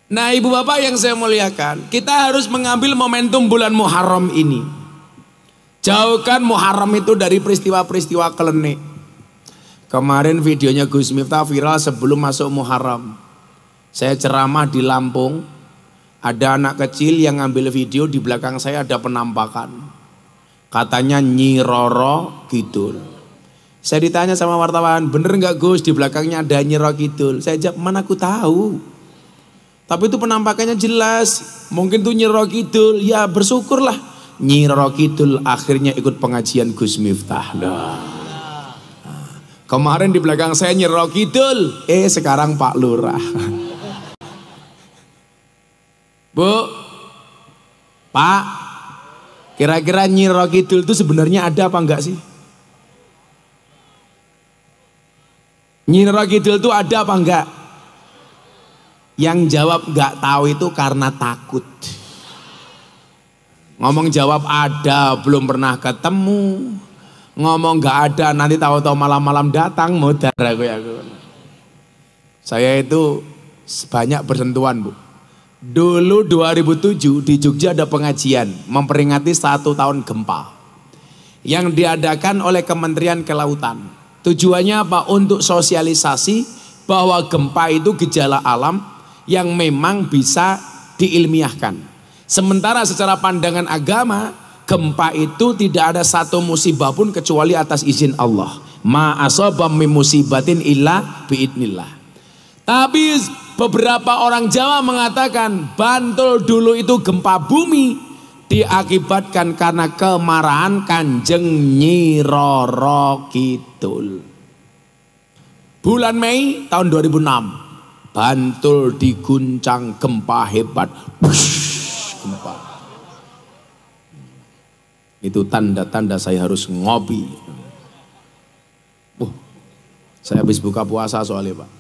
Nah ibu bapak yang saya muliakan, kita harus mengambil momentum bulan Muharram ini. Jauhkan Muharram itu dari peristiwa-peristiwa klenik. Kemarin videonya Gus Miftah viral sebelum masuk Muharram. Saya ceramah di Lampung, ada anak kecil yang ngambil video, di belakang saya ada penampakan. Katanya Nyi Roro Kidul. Saya ditanya sama wartawan, bener nggak Gus di belakangnya ada Nyi Roro Kidul? Saya jawab, mana aku tahu. Tapi itu penampakannya jelas. Mungkin tuh Nyi Roro Kidul. Ya bersyukurlah Nyi Roro Kidul akhirnya ikut pengajian Gus Miftah. Kemarin di belakang saya Nyi Roro Kidul. Sekarang Pak Lurah. Bu, Pak, kira-kira Nyi Roro Kidul itu sebenarnya ada apa enggak sih? Nyi Roro Kidul itu ada apa enggak? Yang jawab enggak tahu itu karena takut. Ngomong jawab ada, belum pernah ketemu. Ngomong enggak ada, nanti tahu-tahu malam-malam datang, modar aku. Saya itu banyak bersentuhan, Bu. Dulu 2007 di Jogja ada pengajian memperingati 1 tahun gempa yang diadakan oleh Kementerian Kelautan. Tujuannya apa? Untuk sosialisasi bahwa gempa itu gejala alam yang memang bisa diilmiahkan. Sementara secara pandangan agama, gempa itu tidak ada satu musibah pun kecuali atas izin Allah. Ma asaba min musibatin illa biidnillah. Tapi beberapa orang Jawa mengatakan Bantul dulu itu gempa bumi diakibatkan karena kemarahan Kanjeng Nyi Roro Kidul. Bulan Mei tahun 2006 Bantul diguncang gempa hebat. Gempa. Itu tanda-tanda saya harus ngopi. Saya habis buka puasa soalnya Pak.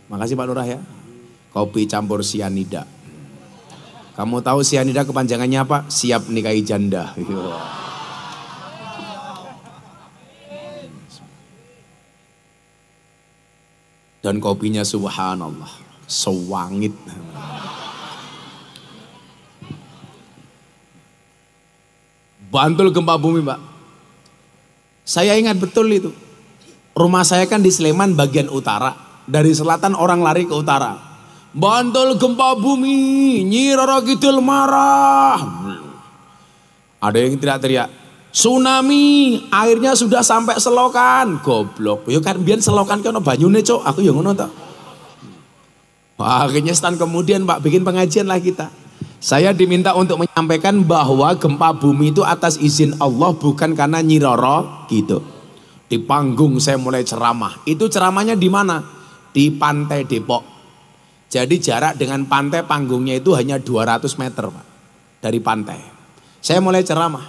Makasih Pak Lurah ya. Kopi campur sianida. Kamu tahu sianida kepanjangannya apa? Siap nikahi janda. Dan kopinya subhanallah, sewangit. Bantul gempa bumi Pak. Saya ingat betul itu. Rumah saya kan di Sleman bagian utara. Dari selatan orang lari ke utara. Bantul gempa bumi, Nyi Roro Kidul marah. Ada yang teriak-teriak, tsunami, airnya sudah sampai selokan. Goblok, ya kan biar selokan kan banyune cok, aku yang ngono ta. Akhirnya setahun kemudian Pak bikin pengajian lah kita. Saya diminta untuk menyampaikan bahwa gempa bumi itu atas izin Allah, bukan karena Nyi Roro gitu. Di panggung saya mulai ceramah. Itu ceramahnya di mana? Di Pantai Depok. Jadi jarak dengan pantai panggungnya itu hanya 200 meter Pak, dari pantai. Saya mulai ceramah.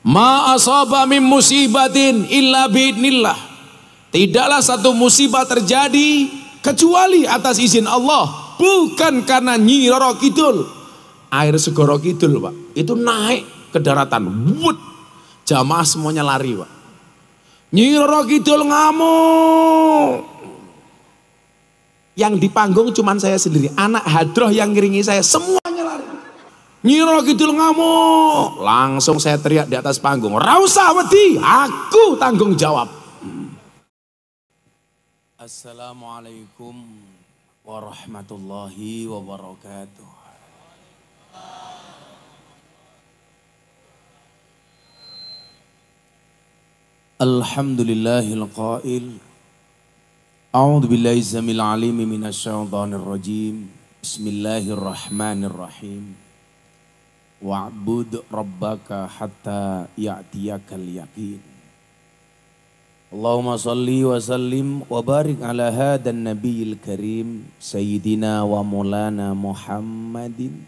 Ma asaba min musibatin illa biidnillah. Tidaklah satu musibah terjadi kecuali atas izin Allah, bukan karena Nyi Roro Kidul. Air Segoro Kidul Pak, itu naik ke daratan. Wut, jamaah semuanya lari Pak. Nyi Roro Kidul ngamuk. Yang di panggung cuman saya sendiri. Anak hadroh yang ngiringi saya semuanya lari. Nyi Roro Kidul ngamuk. Langsung saya teriak di atas panggung, "Ra usah wedi, aku tanggung jawab." Assalamualaikum warahmatullahi wabarakatuh. Alhamdulillahil qail. A'udzu billahi zamil alim minasyaitonir rajim. Bismillahirrahmanirrahim. Wa'bud rabbaka hatta ya'tiyakal yaqin. Allahumma salli wa sallim wa barik ala hadan nabiyil karim sayyidina wa maulana Muhammadin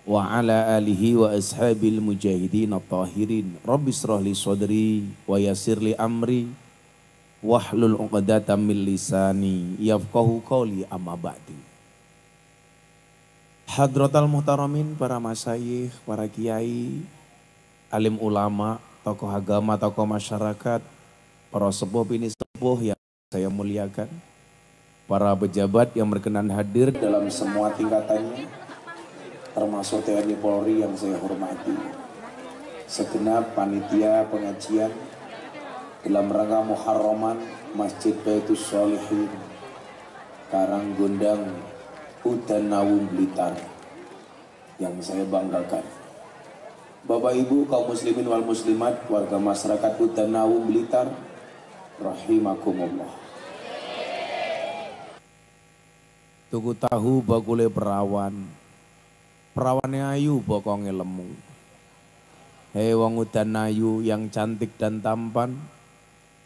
wa ala alihi wa ashabil mujahidin at-tahirin. Rabbi shrah li sadri wa yassir li amri wahlul 'uqdatam min lisani yafqahu qawli, amma ba'du. Hadratal muhtaramin, para masyayikh, para kiai, alim ulama, tokoh agama, tokoh masyarakat, para sepuh ini sepuh yang saya muliakan. para pejabat yang berkenan hadir dalam semua tingkatannya, termasuk TNI Polri yang saya hormati, segenap panitia pengajian dalam rangka Muharraman Masjid Baitus Sholihin Karanggondang Udan Nawung Blitar yang saya banggakan. Bapak Ibu kaum muslimin wal muslimat, warga masyarakat Udan Nawung Blitar, rahimakumullah. Tuku tahu bakule perawan, perawane ayu bokonge lemu. Hei wong Udan Ayu yang cantik dan tampan,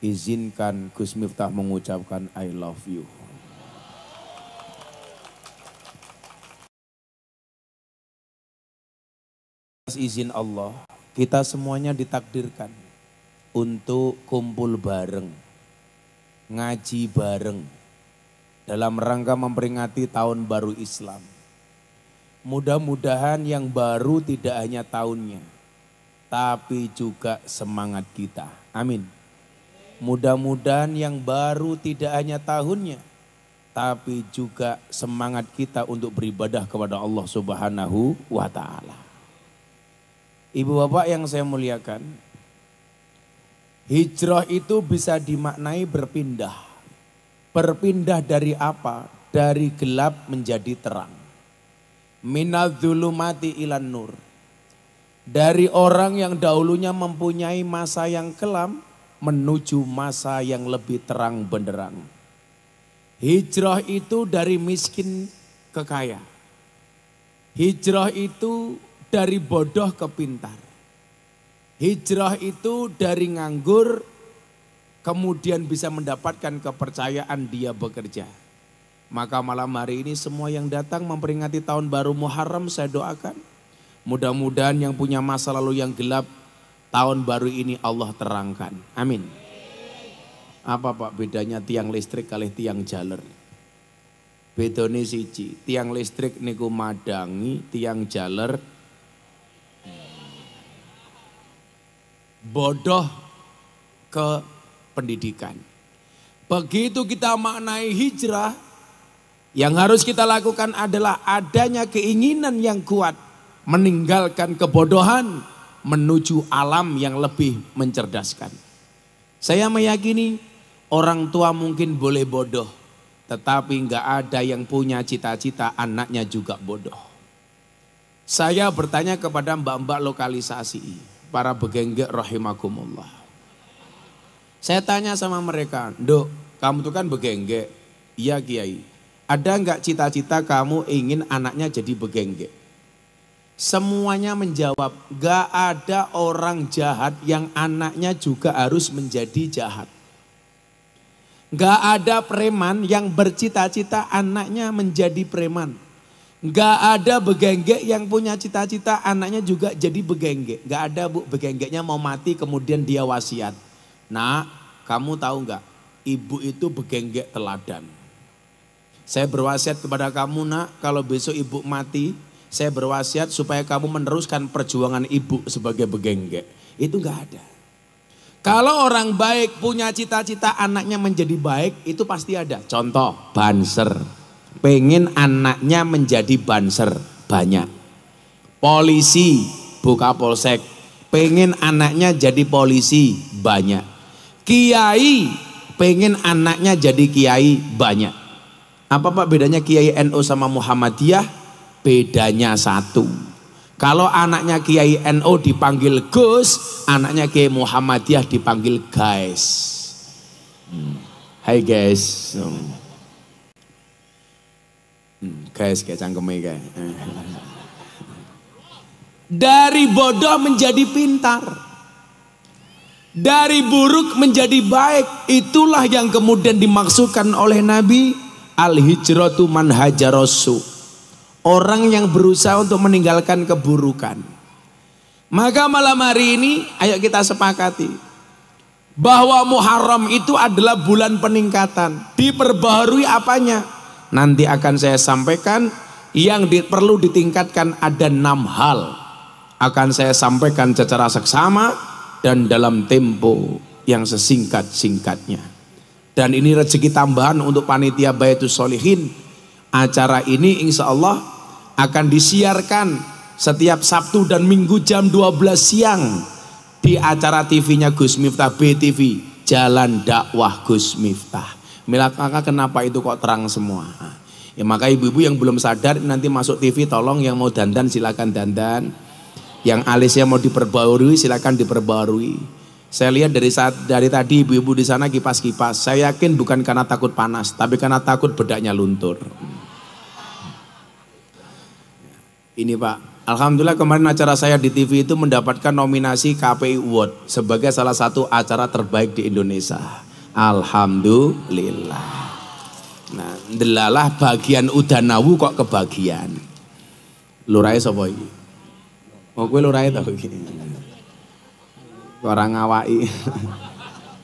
izinkan Gus Miftah mengucapkan I love you. Atas izin Allah, kita semuanya ditakdirkan untuk kumpul bareng, ngaji bareng, dalam rangka memperingati tahun baru Islam. Mudah-mudahan yang baru tidak hanya tahunnya, tapi juga semangat kita. Amin. Mudah-mudahan yang baru tidak hanya tahunnya, tapi juga semangat kita untuk beribadah kepada Allah Subhanahu wa Ta'ala. Ibu bapak yang saya muliakan, hijrah itu bisa dimaknai berpindah. Berpindah dari apa? Dari gelap menjadi terang. Minadz-dzulumati ilan nur. Dari orang yang dahulunya mempunyai masa yang kelam menuju masa yang lebih terang benderang. Hijrah itu dari miskin ke kaya. Hijrah itu dari bodoh ke pintar. Hijrah itu dari nganggur kemudian bisa mendapatkan kepercayaan dia bekerja. Maka malam hari ini semua yang datang memperingati tahun baru Muharram, saya doakan mudah-mudahan yang punya masa lalu yang gelap, tahun baru ini Allah terangkan. Amin. Apa Pak bedanya tiang listrik kali tiang jaler? Bedone siji, tiang listrik niku madangi, tiang jaler bodoh ke pendidikan. Begitu kita maknai hijrah, yang harus kita lakukan adalah adanya keinginan yang kuat meninggalkan kebodohan menuju alam yang lebih mencerdaskan. Saya meyakini orang tua mungkin boleh bodoh, tetapi enggak ada yang punya cita-cita anaknya juga bodoh. Saya bertanya kepada mbak-mbak lokalisasi, para begenggek rahimakumullah. Saya tanya sama mereka, Nduk, kamu tuh kan begenggek. Iya Kiai, ada enggak cita-cita kamu ingin anaknya jadi begenggek? Semuanya menjawab, enggak ada orang jahat yang anaknya juga harus menjadi jahat. Enggak ada preman yang bercita-cita anaknya menjadi preman. Enggak ada begenggek yang punya cita-cita anaknya juga jadi begenggek. Enggak ada bu, begenggeknya mau mati kemudian dia wasiat. Nah, kamu tahu enggak, ibu itu begenggek teladan. Saya berwasiat kepada kamu nak, kalau besok ibu mati, saya berwasiat supaya kamu meneruskan perjuangan ibu sebagai begenggek. Itu enggak ada. Kalau orang baik punya cita-cita anaknya menjadi baik, itu pasti ada. Contoh, banser. Pengen anaknya menjadi banser, banyak. Polisi, buka polsek. Pengen anaknya jadi polisi, banyak. Kiai, pengen anaknya jadi kiai, banyak. Apa Pak bedanya Kiai NU sama Muhammadiyah? Bedanya satu. Kalau anaknya Kiai NU dipanggil Gus, anaknya Kiai Muhammadiyah dipanggil guys. Hai guys. Guys kayak cangkeme kayak. Dari bodoh menjadi pintar. Dari buruk menjadi baik. Itulah yang kemudian dimaksudkan oleh Nabi, al-hijratu man hajarosu. Orang yang berusaha untuk meninggalkan keburukan. Maka malam hari ini ayo kita sepakati bahwa Muharram itu adalah bulan peningkatan. Diperbaharui apanya? Nanti akan saya sampaikan. Yang perlu ditingkatkan ada 6 hal. Akan saya sampaikan secara seksama dan dalam tempo yang sesingkat-singkatnya. Dan ini rezeki tambahan untuk panitia Baitus Sholihin. Acara ini insya Allah akan disiarkan setiap Sabtu dan Minggu jam 12 siang di acara TV-nya Gus Miftah, BTV, Jalan Dakwah Gus Miftah. Mila kakak, kenapa itu kok terang semua? Ya maka ibu-ibu yang belum sadar nanti masuk TV, tolong yang mau dandan silakan dandan, yang alisnya mau diperbarui silakan diperbarui. Saya lihat dari tadi ibu-ibu di sana kipas-kipas. Saya yakin bukan karena takut panas, tapi karena takut bedaknya luntur. Ini Pak, alhamdulillah kemarin acara saya di TV itu mendapatkan nominasi KPI Award sebagai salah satu acara terbaik di Indonesia. Alhamdulillah. Nah, delalah bagian udanawu kok kebagian. Lurahe sapa iki? Oh kowe lurahe ta iki? Orang ngawaki.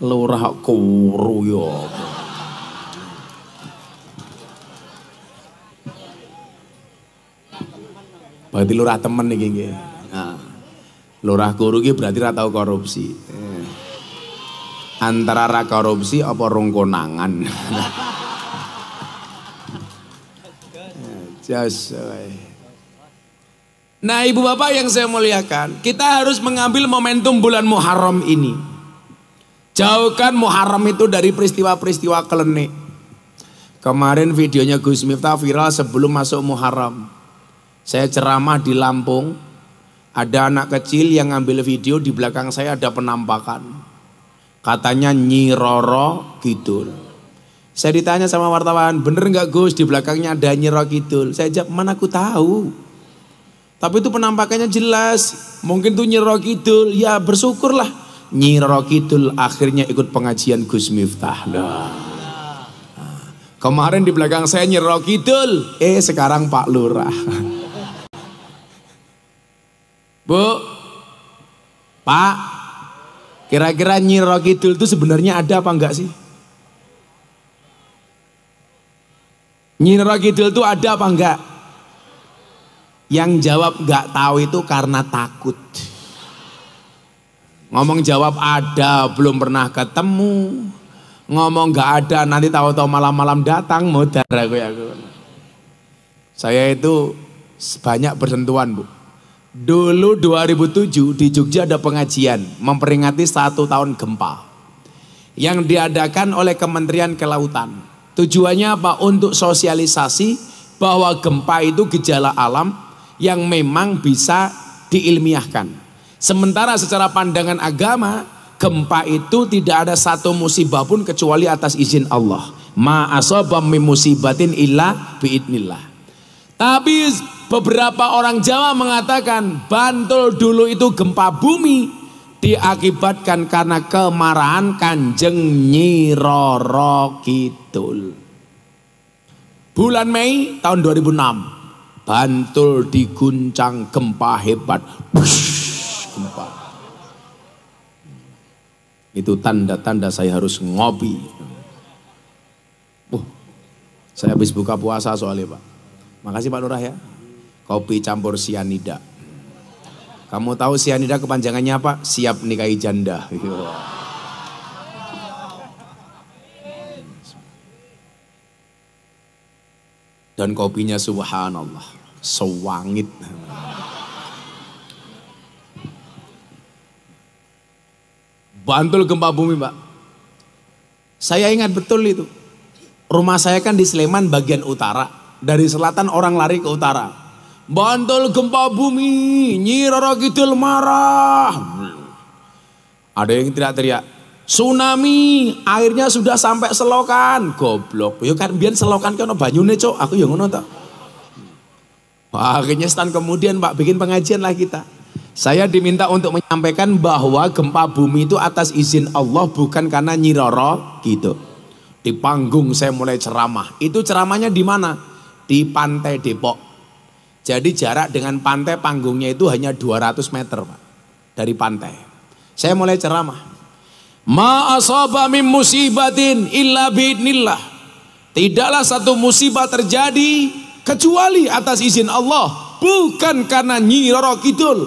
Lurah kuru yo. Berarti lurah temen iki nggih. Nah, lurah kuru iki berarti ra tau korupsi. Antara ra korupsi apa rong konangan. Nah ibu bapak yang saya muliakan, kita harus mengambil momentum bulan Muharram ini. Jauhkan Muharram itu dari peristiwa-peristiwa klenik. Kemarin videonya Gus Miftah viral sebelum masuk Muharram. Saya ceramah di Lampung, ada anak kecil yang ngambil video, di belakang saya ada penampakan. Katanya Nyi Roro Kidul. Saya ditanya sama wartawan, bener nggak Gus di belakangnya ada Nyi Roro Kidul? Saya jawab, mana aku tahu. Tapi itu penampakannya jelas, mungkin tuh Nyi Roro Kidul, ya bersyukurlah. Nyi Roro Kidul akhirnya ikut pengajian Gus Miftah. Nah. Kemarin di belakang saya Nyi Roro Kidul, sekarang Pak Lurah. Bu, Pak, kira-kira Nyi Roro Kidul itu sebenarnya ada apa enggak sih? Nyi Roro Kidul itu ada apa enggak? Yang jawab enggak tahu itu karena takut. Ngomong jawab ada, belum pernah ketemu. Ngomong enggak ada, nanti tahu-tahu malam-malam datang, modar aku. Saya itu banyak bersentuhan Bu. Dulu 2007 di Jogja ada pengajian memperingati 1 tahun gempa yang diadakan oleh Kementerian Kelautan. Tujuannya apa? Untuk sosialisasi bahwa gempa itu gejala alam yang memang bisa diilmiahkan. Sementara secara pandangan agama, gempa itu tidak ada satu musibah pun kecuali atas izin Allah. Ma asaba min musibatin illa biidnillah. Tapi beberapa orang Jawa mengatakan Bantul dulu itu gempa bumi diakibatkan karena kemarahan Kanjeng Nyi Roro Kidul. Bulan Mei tahun 2006 Bantul diguncang gempa hebat. Gempa. Itu tanda-tanda saya harus ngopi. Saya habis buka puasa soalnya Pak. Makasih Pak Lurah ya. Kopi campur sianida. Kamu tahu sianida kepanjangannya apa? Siap nikahi janda. Dan kopinya subhanallah, sewangit. Bantul gempa bumi Pak. Saya ingat betul itu. Rumah saya kan di Sleman bagian utara. Dari selatan orang lari ke utara. Bantul gempa bumi, Nyi Roro Kidul marah. Ada yang teriak-teriak, tsunami, airnya sudah sampai selokan. Goblok, ya kan biar selokan kan banyune cok, aku yang ngono tak. Akhirnya setahun kemudian Pak bikin pengajian lah kita. Saya diminta untuk menyampaikan bahwa gempa bumi itu atas izin Allah, bukan karena Nyi Roro gitu. Di panggung saya mulai ceramah. Itu ceramahnya di mana? Di Pantai Depok. Jadi jarak dengan pantai panggungnya itu hanya 200 meter Pak, dari pantai. Saya mulai ceramah. Ma asaba min musibatin illa biidnillah. Tidaklah satu musibah terjadi kecuali atas izin Allah, bukan karena Nyi Roro Kidul.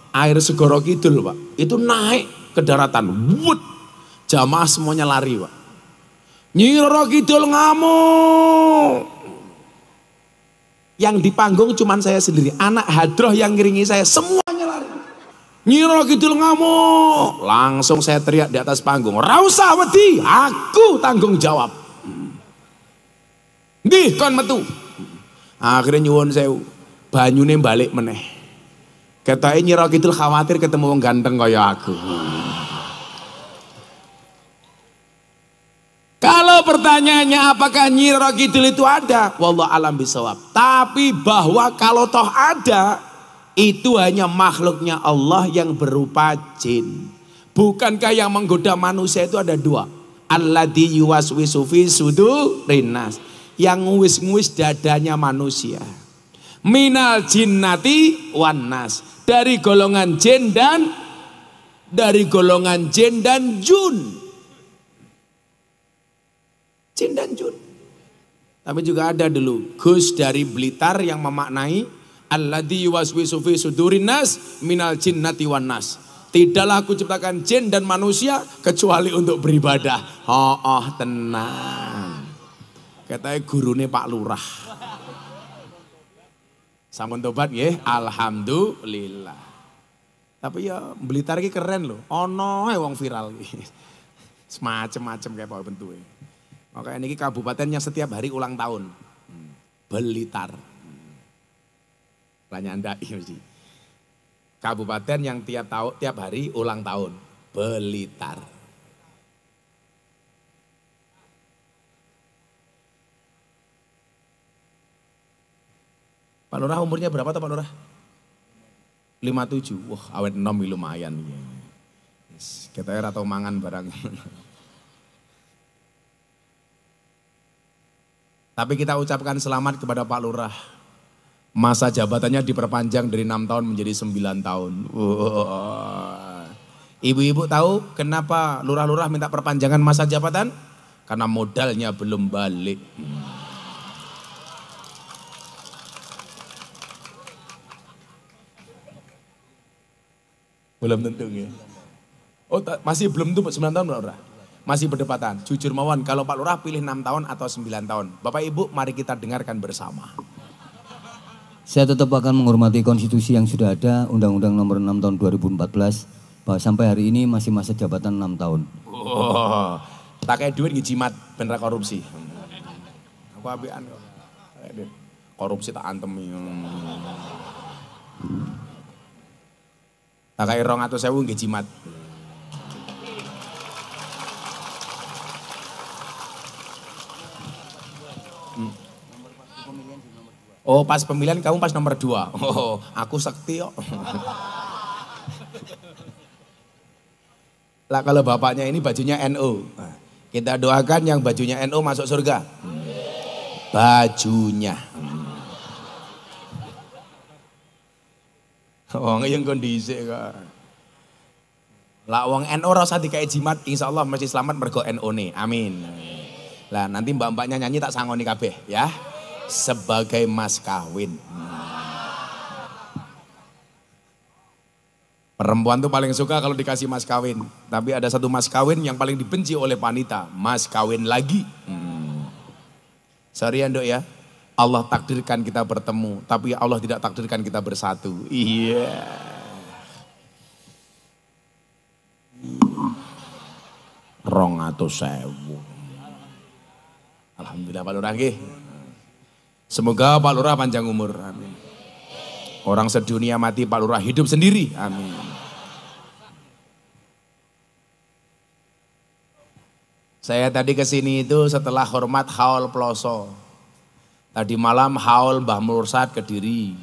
Air Segoro Kidul Pak, itu naik ke daratan. Wud. Jamaah semuanya lari Pak. Nyi Roro Kidul ngamuk. Yang di panggung cuman saya sendiri, anak hadroh yang ngiringi saya semuanya lari. Nyi Roro Kidul ngamuk. Langsung saya teriak di atas panggung, "Ra usah wedi, aku tanggung jawab." Ndih kon metu. Akhirnya nyuwun sewu, banyune balik meneh. Ketoke Nyi Roro Kidul khawatir ketemu wong ganteng kaya aku. Kalau pertanyaannya apakah Nyi Roro Kidul itu ada? Wallahu alam bisawab. Tapi bahwa kalau toh ada, itu hanya makhluknya Allah yang berupa jin. Bukankah yang menggoda manusia itu ada dua? Alladzi yuwaswisu fi sudurin nas. Yang nguis-nguis dadanya manusia. Minal jinnati wan nas. Dari golongan jin dan jun. Jin dan jun. Tapi juga ada dulu Gus dari Blitar yang memaknai alladzi yuwaswisu fi sudurin nas minal jinnati wan nas. Tidaklah aku ciptakan jin dan manusia kecuali untuk beribadah. Oh, tenang. Katanya gurune Pak Lurah. Sampun tobat nggih, alhamdulillah. Tapi ya Blitar iki keren loh. Ono wong viral iki. Semacam-macam kayak apa bentuknya. Makanya ini kabupaten yang setiap hari ulang tahun. Blitar. Tanya Anda mesti. Kabupaten yang tiap hari ulang tahun. Blitar. Pak Lurah umurnya berapa tuh Pak Lurah? 57. Wah, awet enom lumayan. Kita atau mangan barang. Tapi kita ucapkan selamat kepada Pak Lurah. Masa jabatannya diperpanjang dari 6 tahun menjadi 9 tahun. Ibu-ibu tahu kenapa lurah-lurah minta perpanjangan masa jabatan? Karena modalnya belum balik. Belum tentu ya. Oh masih belum tuh 9 tahun Pak Lurah. Masih berdepatan. Jujur mawon kalau Pak Lurah pilih 6 tahun atau 9 tahun. Bapak Ibu mari kita dengarkan bersama. Saya tetap akan menghormati konstitusi yang sudah ada, Undang-Undang Nomor 6 Tahun 2014, bahwa sampai hari ini masih masa jabatan 6 tahun. Oh, tak kayak duit ngejimat bener korupsi. Aku abian kok. Korupsi tak antemi. Tak kayak 200.000 ngejimat. Oh pas pemilihan kamu pas nomor 2. Oh aku sekti kok. Lah kalau bapaknya ini bajunya NU. Kita doakan yang bajunya NU masuk surga. Bajunya. Wong yang kondisi kok. Lah wong NU rasa dikai jimat insyaallah mesti selamat mergo NU ne. Amin. Lah nanti mbak-mbaknya nyanyi tak sangoni kabeh ya. Sebagai mas kawin. Perempuan tuh paling suka kalau dikasih mas kawin. Tapi ada satu mas kawin yang paling dibenci oleh wanita. Mas kawin lagi. Sorry ya Nduk ya. Allah takdirkan kita bertemu. Tapi Allah tidak takdirkan kita bersatu. Iya. Rong atau sewu. Alhamdulillah Pak Lurah nggih. Semoga Pak Lurah panjang umur, amin. Orang sedunia mati, Pak Lurah hidup sendiri, amin. Saya tadi kesini itu setelah hormat haul Ploso. Tadi malam haul Mbah Mursad Kediri.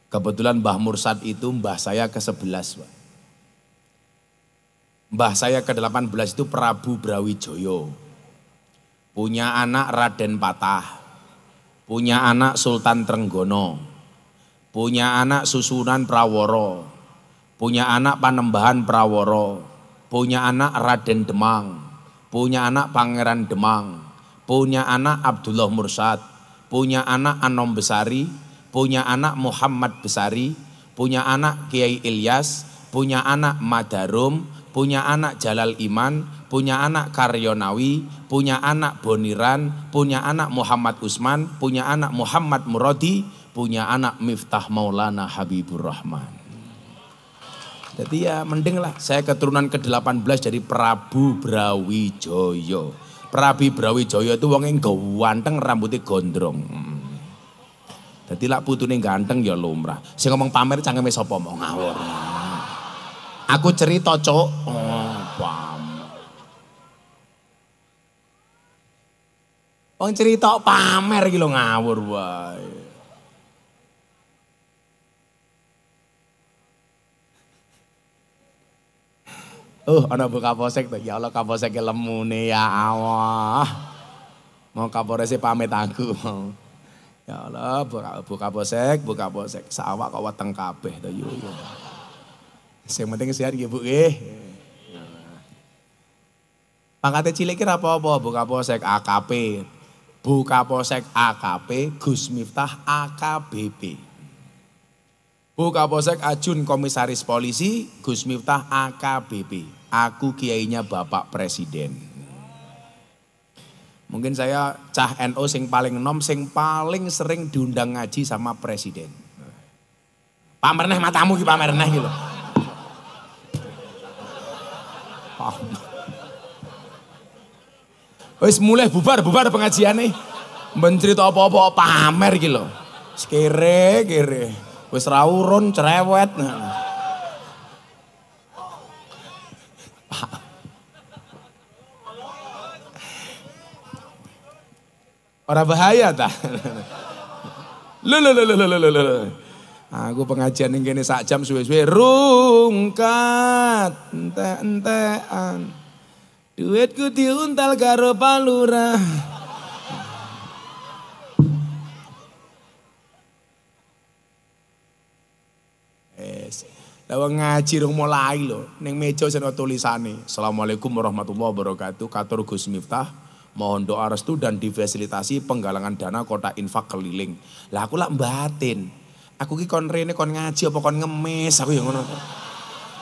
Kebetulan Mbah Mursad itu mbah saya ke-11. Mbah saya ke-18 itu Prabu Brawijoyo. Punya anak Raden Patah. Punya anak Sultan Trenggono, punya anak Susunan Praworo, punya anak Panembahan Praworo, punya anak Raden Demang, punya anak Pangeran Demang, punya anak Abdullah Mursad, punya anak Anom Besari, punya anak Muhammad Besari, punya anak Kiai Ilyas, punya anak Madarum, punya anak Jalal Iman, punya anak Karyonawi, punya anak Boniran, punya anak Muhammad Usman, punya anak Muhammad Muradi, punya anak Miftah Maulana Habibur Rahman. Jadi ya mending lah saya keturunan ke-18 dari Prabu Brawijaya. Prabu Brawijaya itu wong yang ganteng rambutnya gondrong. Jadi lah putune ganteng ya lumrah. Sing ngomong pamer cangkeme sapa mau ngawur. Aku cerita cok. Wong cerita pamer iki lho ngawur wae. Ana Bu Kapolsek tuh. Ya Allah Kapolsek lemune ya Allah. Mau Kapolres pamit aku mau. Ya Allah Bu Kapolsek, sawak kok weteng kabeh to yo. Sing penting sehat nggih Bu nggih. Pangkate cilik ki ra apa-apa Bu Kapolsek AKP. Bu Kapolsek AKP Gus Miftah AKBP. Bu Kapolsek Ajun Komisaris Polisi Gus Miftah AKBP. Aku kiainya Bapak Presiden. Mungkin saya cah NU sing paling enom, sing paling sering diundang ngaji sama Presiden. Pamer neh matamu ki pamer neh ki lho. Wis mulai bubar pengajiane. Men crita apa-apa pamer ki lho. Kere. Wis ra urun cerewet. Ora bahaya ta? Lho. Aku pengajian ning kene sak jam suwe-suwe rungkat entek-entekan. Duitku diuntal karo palurah. Lawang ngaji rung mulai lho, ning meja seno tulisane. Assalamualaikum warahmatullahi wabarakatuh. Katur Gus Miftah, mohon doa restu dan difasilitasi penggalangan dana kota infak keliling. Lah aku lak batin. Aku ki kon rene kon ngaji apa kon ngemis, aku ya ngono.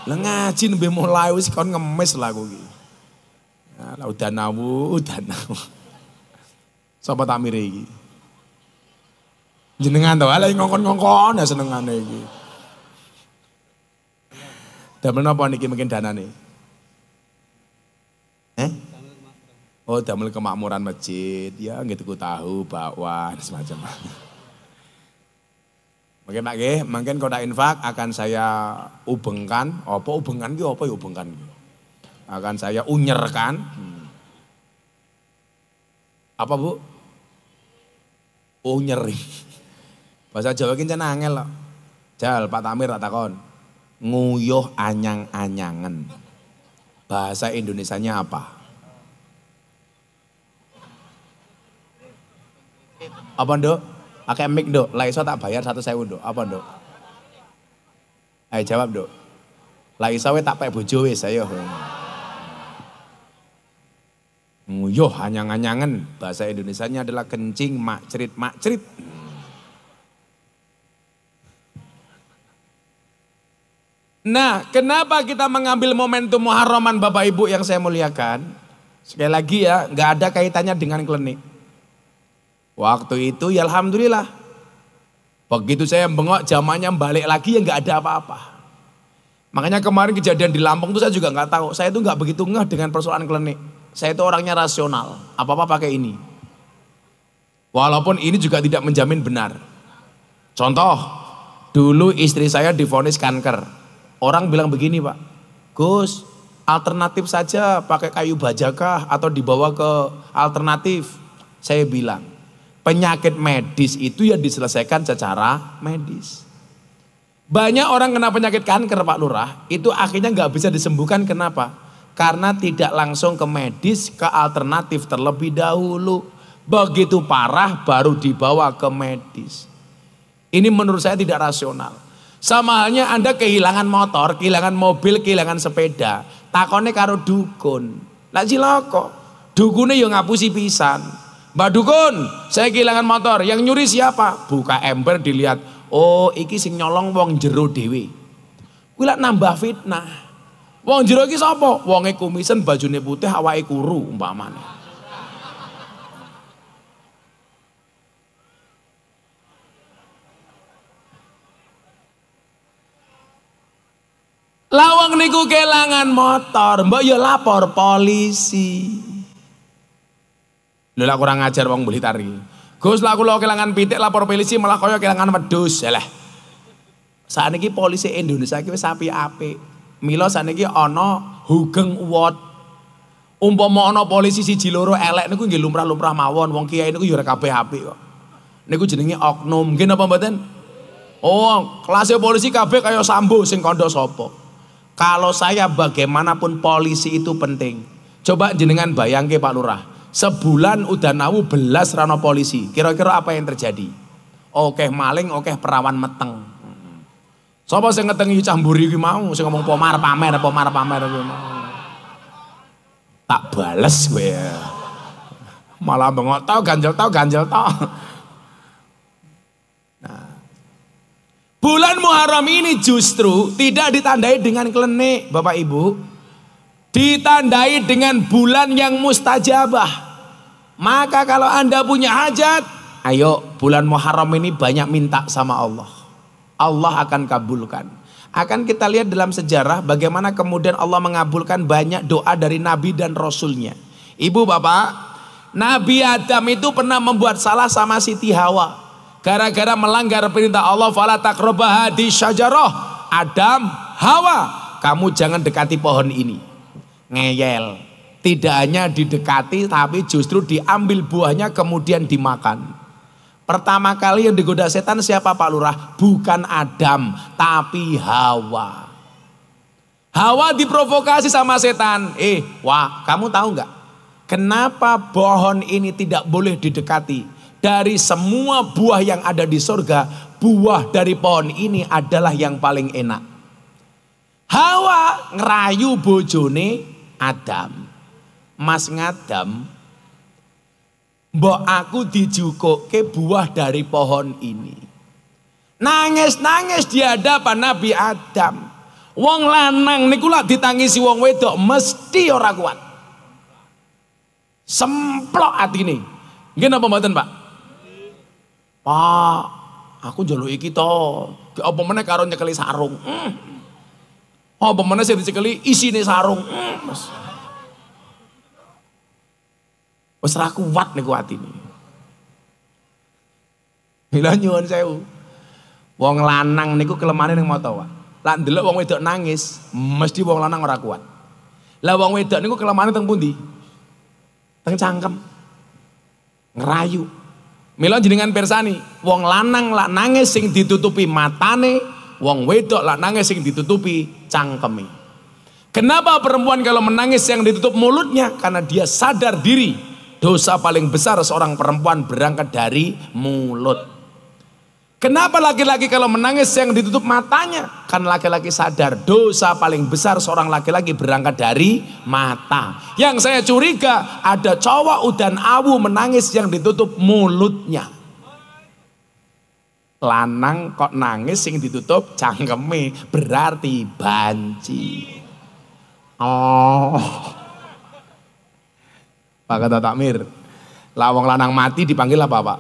Lah ngaji nembe mulai wis kon ngemis lah aku ki. Nah, udah nawu. Sapa tak mire iki? Jenengan to, ala ngongkon-ngongkon ya senengane iki. Damel napa niki mungkin danane? Oh, damel kemakmuran masjid. Ya nggih tahu, bakwan semacam. Mungkin kota infak akan saya ubengkan. Apa ubengkan ki apa ya ubengkan ki? Akan saya unyerkan. Apa Bu? Unyeri. Bahasa Jawa ki jan angel kok. Jal Pak Tamir tak takon. Nguyuh anyang-anyangen. Bahasa Indonesianya apa? Apa Nduk? Pakai mic Nduk, lah iso tak bayar 1.000 Nduk. Apa Nduk? Ayo jawab Nduk. Lah iso we tak pek bojo wis ayo. Nguyuh anyang-anyangen. Bahasa Indonesianya adalah kencing makcerit. Nah, kenapa kita mengambil momentum Muharraman Bapak Ibu yang saya muliakan? Sekali lagi ya, nggak ada kaitannya dengan klinik. Waktu itu ya alhamdulillah. Begitu saya bengok zamannya balik lagi ya nggak ada apa-apa. Makanya kemarin kejadian di Lampung itu saya juga nggak tahu. Saya itu nggak begitu ngeh dengan persoalan klinik. Saya itu orangnya rasional. Apa-apa pakai ini. Walaupun ini juga tidak menjamin benar. Contoh, dulu istri saya divonis kanker. Orang bilang begini Pak, Gus alternatif saja pakai kayu bajakah atau dibawa ke alternatif. Saya bilang penyakit medis itu ya diselesaikan secara medis. Banyak orang kena penyakit kanker Pak Lurah itu akhirnya nggak bisa disembuhkan. Kenapa? Karena tidak langsung ke medis, ke alternatif terlebih dahulu. Begitu parah baru dibawa ke medis. Ini menurut saya tidak rasional. Sama halnya Anda kehilangan motor, kehilangan mobil, kehilangan sepeda. Takone karo dukun. Lah cilaka. Dukune yo ngapusi pisan. Mbak dukun, saya kehilangan motor. Yang nyuri siapa? Buka ember dilihat. Oh, iki sing nyolong wong jero dhewe. Kuwi lak nambah fitnah. Wong jero iki sapa? Wonge kumisen, bajune putih, awake kuru umpamane. Lawang niku kelangan motor, mbok ya lapor polisi. Lha lak kurang ajar wong Blitar iki. Gus lak kula kelangan pitik lapor polisi malah kaya kelangan wedhus. Yalah. Sakniki polisi Indonesia iki wis apik-apik. Mila sakniki ana Hugeng Award. Umpama ana polisi siji loro elek niku nggih lumrah-lumrah mawon. Wong kiai niku ya ora kabeh apik kok. Niku jenenge oknum. Nggih napa mboten? Oh, kelasnya polisi kabeh kaya Sambo sing kandha sapa? Kalau saya bagaimanapun polisi itu penting. Coba jenengan bayangke Pak Lurah. Sebulan udah nawu belas rano polisi. Kira-kira apa yang terjadi? Oke maling, oke perawan meteng. Sapa sing ngetengi camburi iki mau, sing ngomong pomar pamer kuwi mau. Tak bales kowe. Malah bengok tau ganjel tau. Bulan Muharram ini justru tidak ditandai dengan klenik, Bapak Ibu. Ditandai dengan bulan yang mustajabah. Maka kalau Anda punya hajat, ayo bulan Muharram ini banyak minta sama Allah. Allah akan kabulkan. Akan kita lihat dalam sejarah bagaimana kemudian Allah mengabulkan banyak doa dari Nabi dan Rasulnya. Ibu bapak, Nabi Adam itu pernah membuat salah sama Siti Hawa. Gara-gara melanggar perintah Allah, fala taqrabah di syajarah. Adam, Hawa, kamu jangan dekati pohon ini. Ngeyel. Tidak hanya didekati tapi justru diambil buahnya kemudian dimakan. Pertama kali yang digoda setan siapa Pak Lurah? Bukan Adam tapi Hawa. Hawa diprovokasi sama setan. Wah, kamu tahu nggak? Kenapa pohon ini tidak boleh didekati? Dari semua buah yang ada di surga, buah dari pohon ini adalah yang paling enak. Hawa ngerayu bojone Adam. Mas ngadam, mbok aku dijukuke buah dari pohon ini. Nangis-nangis di hadapan Nabi Adam. Wong lanang niku lak ditangisi wong wedok mesti ora kuat. Semplok atine. Nggih napa mboten, Pak? Pak, aku njaluk iki to. Apa meneh karo nyekeli sarung. Apa meneh sing dicekeli isine sarung. Wis ra kuat niku atine. Mila nyuwun sewu. Wong lanang niku kelemane ning mata, Pak. Lah ndelok wong wedok nangis, mesti wong lanang ora kuat. Lah wong wedok niku kelemane teng pundi? Teng cangkem. Ngerayu. Mila jenengan persani, wong lanang lak nangis sing ditutupi matane, wong wedok lak nangis sing ditutupi cangkeme. Kenapa perempuan kalau menangis yang ditutup mulutnya? Karena dia sadar diri. Dosa paling besar seorang perempuan berangkat dari mulut. Kenapa laki-laki kalau menangis yang ditutup matanya? Karena laki-laki sadar dosa paling besar seorang laki-laki berangkat dari mata. Yang saya curiga ada cowok udan awu menangis yang ditutup mulutnya. Lanang kok nangis yang ditutup cangkeme berarti banci. Oh. Pak kata takmir, lawang lanang mati dipanggil apa Pak?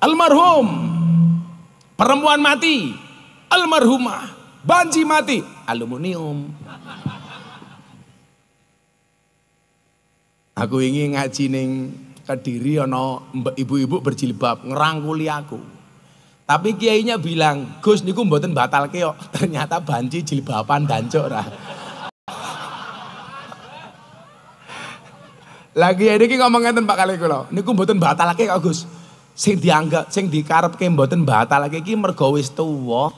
Almarhum. Perempuan mati, almarhumah. Banci mati, aluminium. Aku ingin ngaji ning Kediri ana ibu-ibu berjilbab ngerangkuli aku. Tapi kiainya bilang, Gus niku mboten batalke kok. Ternyata banci jilbaban dancuk ra. Lagi iki ngomong ngeten Pak kali kula. Niku mboten batalke kok Gus. Sing dianggap sing dikarepke mboten batalke iki mergo wis tuwa.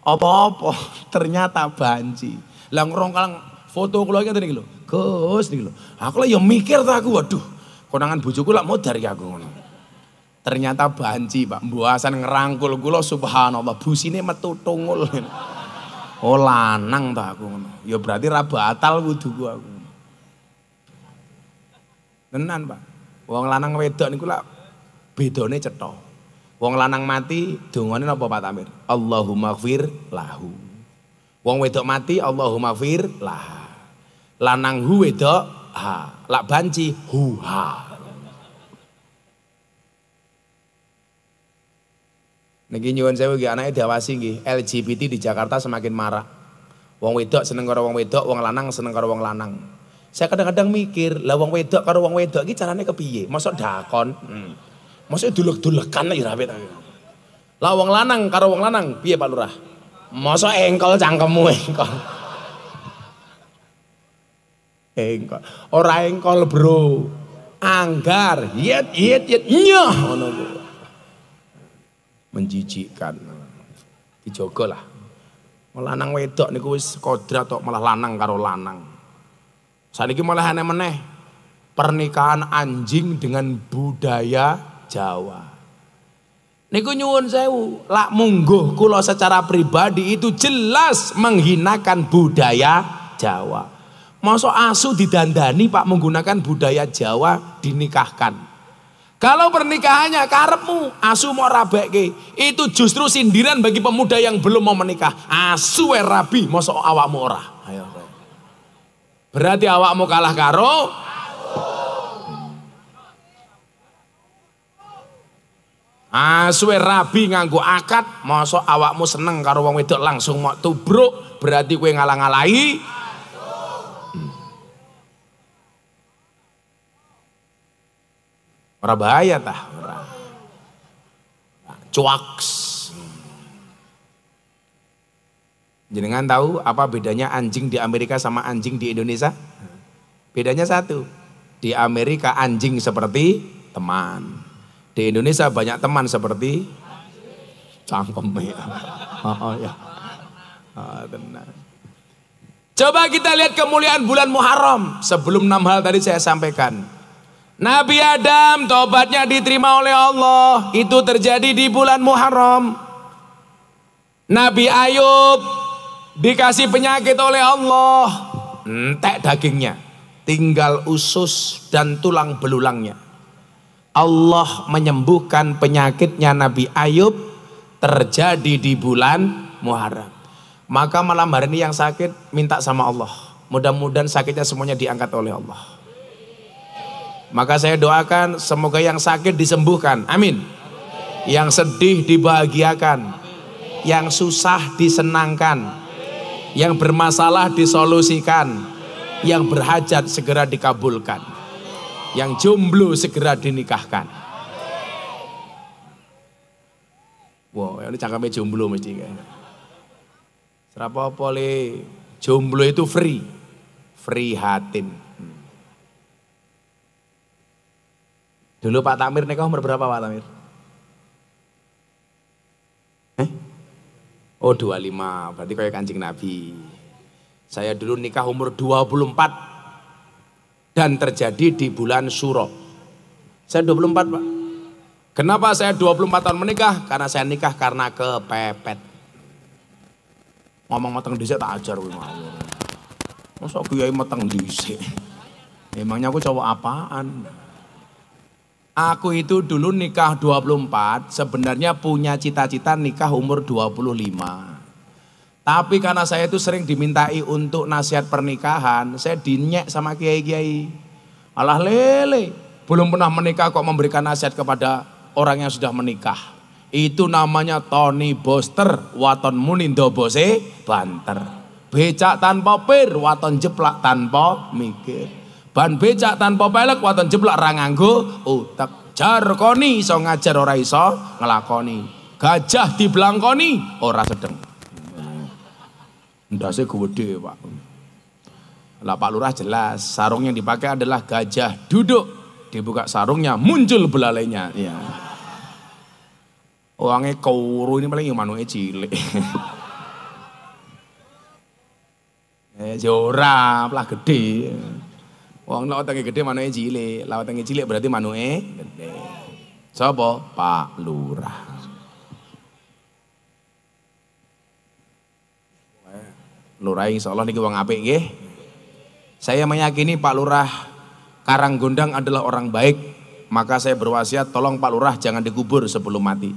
Apa-apa ternyata banci. Lah ngrongkang foto kula iki ngeten iki lho. Gus niki lho. Aku lah ya mikir ta aku, waduh. Konangan bojoku lak modar ya aku ngono. Ternyata banci, Pak. Mbuasan ngerangkul kula subhanallah, busine metu tungul. Oh lanang ta aku ngono. Ya berarti ra batal wuduku aku. Tenan, Pak. Wong lanang wedok niku lak bedone cetha. Wong lanang mati dongane napa Pak Tamir? Allahumma gfir lahu. Wong wedok mati Allahumma gfir lah. Lanang hu wedok ha, lak banci hu ha. Niki nyuwun sewu nggih anake diawasi nggih, LGBT di Jakarta semakin marak. Wong wedok seneng karo wong wedok, wong lanang seneng karo wong lanang. Saya kadang-kadang mikir, lah wong wedok karo wong wedok iki carane kepiye? Mosok dakon. Mosok dulek-dulekan ya rapi ta. Lah wong lanang karo wong lanang piye Pak Lurah? Mosok engkol cangkemmu engkol. Engkol. Ora engkol, Bro. Anggar, yet nyah ngono ku. Menjijikkan. Dijogo lah. Lanang wedok niku wis kodrat tok malah lanang karo lanang. Saniki malah aneh meneh. Pernikahan anjing dengan budaya Jawa. Niku nyuwun sewu, lak mungguh kula secara pribadi itu jelas menghinakan budaya Jawa. Mosok asu didandani Pak menggunakan budaya Jawa dinikahkan. Kalau pernikahannya karepmu, asu mau rabekke, itu justru sindiran bagi pemuda yang belum mau menikah. Asu rabi, mosok awakmu ora. Ayo. Berarti awakmu kalah karo asu rabi nganggo akad, mosok awakmu seneng karo wong wedok langsung mau tubruk, berarti kowe ngalang-alangi. Ora bahaya tah, ora. Cuaks. Jenengan tahu apa bedanya anjing di Amerika sama anjing di Indonesia? Bedanya satu. Di Amerika anjing seperti teman. Di Indonesia banyak teman seperti cangkem ya. Oh ya. Tenang. Coba kita lihat kemuliaan bulan Muharram. Sebelum 6 hal tadi saya sampaikan. Nabi Adam tobatnya diterima oleh Allah, itu terjadi di bulan Muharram. Nabi Ayub dikasih penyakit oleh Allah, entek dagingnya, tinggal usus dan tulang belulangnya. Allah menyembuhkan penyakitnya Nabi Ayub terjadi di bulan Muharram. Maka malam hari ini yang sakit minta sama Allah, mudah-mudahan sakitnya semuanya diangkat oleh Allah. Maka saya doakan semoga yang sakit disembuhkan, amin. Yang sedih dibahagiakan, yang susah disenangkan, yang bermasalah disolusikan, yang berhajat segera dikabulkan, yang jomblo segera dinikahkan. Wow, ini cangkeme jomblo mesti kayaknya. Serapa boleh jomblo itu free hatin. Dulu Pak Tamir nikah umur berapa Pak Tamir? Oh 25, berarti kayak Kanjeng Nabi. Saya dulu nikah umur 24 dan terjadi di bulan Syuro. Saya 24 Pak. Kenapa saya 24 tahun menikah? Karena saya nikah karena kepepet. Ngomong mateng dhisik tak ajar kowe mau. Masa kiai mateng dhisik. Emangnya aku cowok apaan? Aku itu dulu nikah 24, sebenarnya punya cita-cita nikah umur 25. Tapi karena saya itu sering dimintai untuk nasihat pernikahan, saya dinyek sama kiai-kiai. Alah lele, belum pernah menikah kok memberikan nasihat kepada orang yang sudah menikah. Itu namanya Tony Boster, waton munindo bose banter. Becak tanpa pir, waton jeplak tanpa mikir. Ban becak tanpa pelek, waton jeplak ra nganggo utek. Jarkoni iso ngajar ora iso ngelakoni. Gajah diblangkoni ora sedeng. Ndase gede Pak. Lah Pak Lurah jelas, sarung yang dipakai adalah gajah duduk. Dibuka sarungnya muncul belalainya. Ya. Uangnya kuru ini paling manuke cilik. Ora, lah gede. Wong lawatenge gede manuke cilik, lawatenge cilik berarti manuke gede. Sapa? Pak Lurah. Lurah insyaallah niki wong apik nggih. Saya meyakini Pak Lurah Karanggondang adalah orang baik, maka saya berwasiat tolong Pak Lurah jangan dikubur sebelum mati.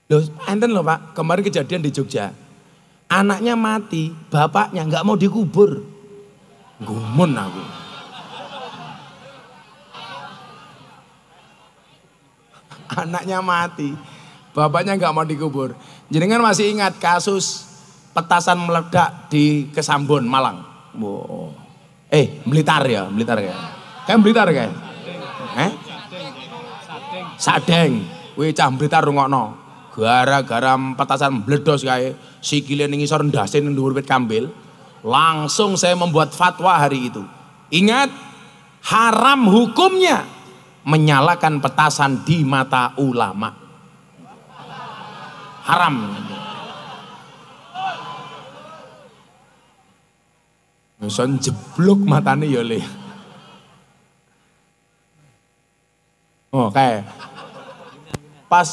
Loh, enten loh Pak, kemarin kejadian di Jogja. Anaknya mati, bapaknya nggak mau dikubur. Gumun aku. Anaknya mati, bapaknya nggak mau dikubur. Jenengan masih ingat kasus petasan meledak di Kesambon, Malang? Wow. Blitar ya, Blitar ya. Kayak Blitar kayak. Sadeng. Wih cah Blitar rungokno. Gara-gara petasan meledos kayak sikile ning isor ndase ning dhuwur wit kambil. Langsung saya membuat fatwa hari itu. Ingat, haram hukumnya menyalakan petasan di mata ulama. Haram. Son jeblok matane ya le. Oh kayak pas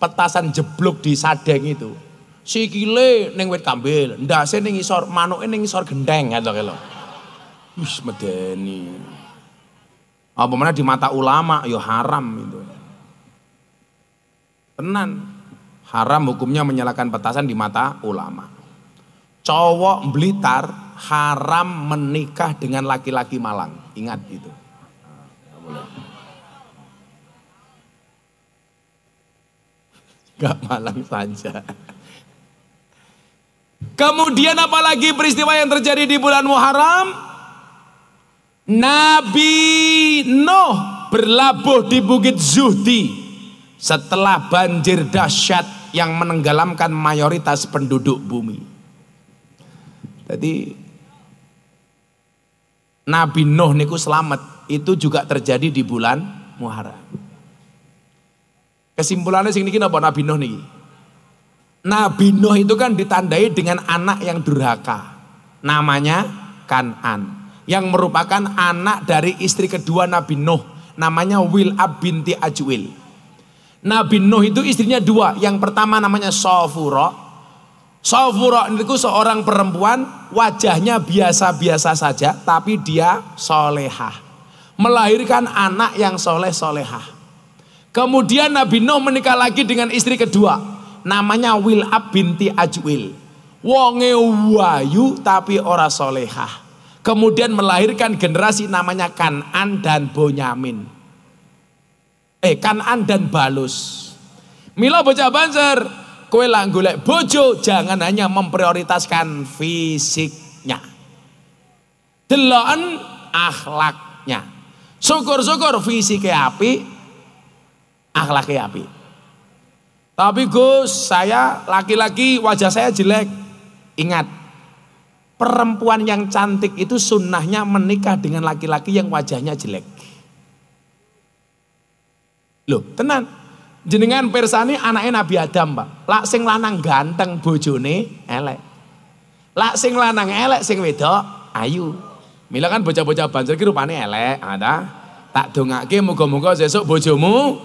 petasan jeblok di Sadeng itu, sikile ning wit kambil, ndase ning isor, manuke ning isor gendeng kelo. Wis medeni. Apa mana di mata ulama ya haram itu. Tenan. Haram hukumnya menyalakan petasan di mata ulama. Cowok Blitar haram menikah dengan laki-laki Malang. Ingat itu. Gak Malang saja. Kemudian apalagi peristiwa yang terjadi di bulan Muharram? Nabi Nuh berlabuh di Bukit Zuhdi setelah banjir dahsyat yang menenggelamkan mayoritas penduduk bumi. Jadi Nabi Nuh niku selamat itu juga terjadi di bulan Muharram. Kesimpulannya sing niki napa Nabi Nuh niki? Nabi Nuh itu kan ditandai dengan anak yang durhaka. Namanya Kan'an. Yang merupakan anak dari istri kedua Nabi Nuh. Namanya Wil'ab binti Ajwil. Nabi Nuh itu istrinya dua. Yang pertama namanya Sofuro. Sofuro itu seorang perempuan. Wajahnya biasa-biasa saja. Tapi dia solehah. Melahirkan anak yang soleh-solehah. Kemudian Nabi Nuh menikah lagi dengan istri kedua. Namanya Wil'ab binti Ajwil. Wonge wayu tapi ora solehah. Kemudian melahirkan generasi namanya Kan'an dan Bonyamin. Kan'an dan Balus. Mila bocah Banser, kowe lak golek bojo jangan hanya memprioritaskan fisiknya. Deloken akhlaknya. Syukur-syukur fisiknya apik, akhlaknya apik. Tapi Gus, saya laki-laki wajah saya jelek. Ingat, perempuan yang cantik itu sunnahnya menikah dengan laki-laki yang wajahnya jelek. Loh, tenan. Jenengan persani anaknya Nabi Adam, Pak. Lak sing lanang ganteng bojone elek. Lak sing lanang elek sing wedok ayu. Mila kan bocah-bocah Banjar ki rupane elek, ada. Tak dongake muga-muga sesuk bojomu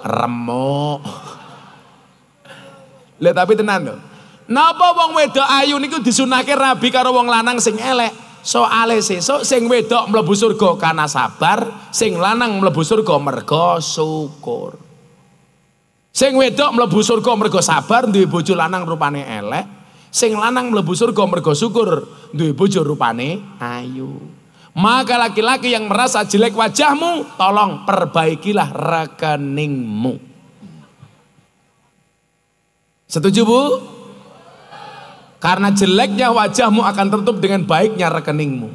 remuk. Lha tapi tenan lho. Napa wong wedok ayu niku disunahke rabi karo wong lanang sing elek? Soale sesuk sing wedok mlebu surga karena sabar, sing lanang mlebu surga mergo syukur. Sing wedok mlebu surga mergo sabar duwe bojo lanang rupane elek, sing lanang mlebu surga mergo syukur duwe bojo rupane ayu. Maka laki-laki yang merasa jelek wajahmu, tolong perbaikilah rekeningmu. Setuju Bu? Karena jeleknya wajahmu akan tertutup dengan baiknya rekeningmu.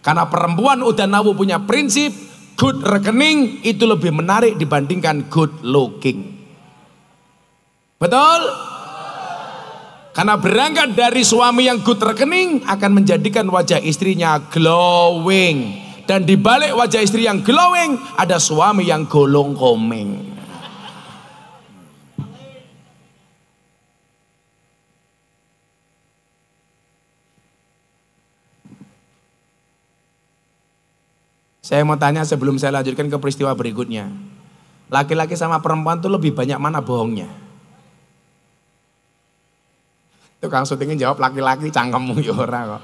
Karena perempuan udah nawu punya prinsip, good rekening itu lebih menarik dibandingkan good looking. Betul? Karena berangkat dari suami yang good rekening akan menjadikan wajah istrinya glowing. Dan di balik wajah istri yang glowing ada suami yang golong komeng. Saya mau tanya sebelum saya lanjutkan ke peristiwa berikutnya. Laki-laki sama perempuan tuh lebih banyak mana bohongnya? Tukang syutingnya jawab laki-laki, cangkemmu ya ora kok.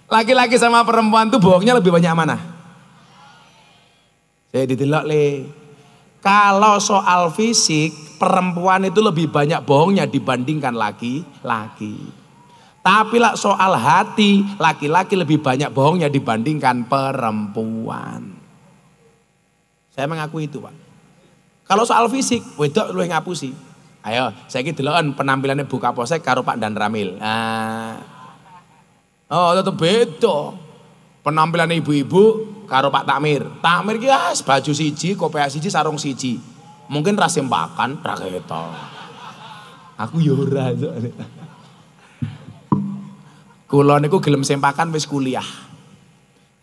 Laki-laki sama perempuan tuh bohongnya lebih banyak mana? Saya didelok le. Kalau soal fisik, perempuan itu lebih banyak bohongnya dibandingkan laki-laki. Tapi lah soal hati, laki-laki lebih banyak bohongnya dibandingkan perempuan. Saya mengakui itu, Pak. Kalau soal fisik, wedok luwih ngapusi. Ayo, saya deloken penampilannya Buka Posek karo Pak Dan Ramil. Oh, tetep beda. Penampilannya ibu-ibu karo Pak Takmir. Takmir ki baju siji, kopiah siji, sarung siji. Mungkin ra sempakan, ra ketok. Aku yo ora soalnya. Kula niku gelem sempakan wis kuliah.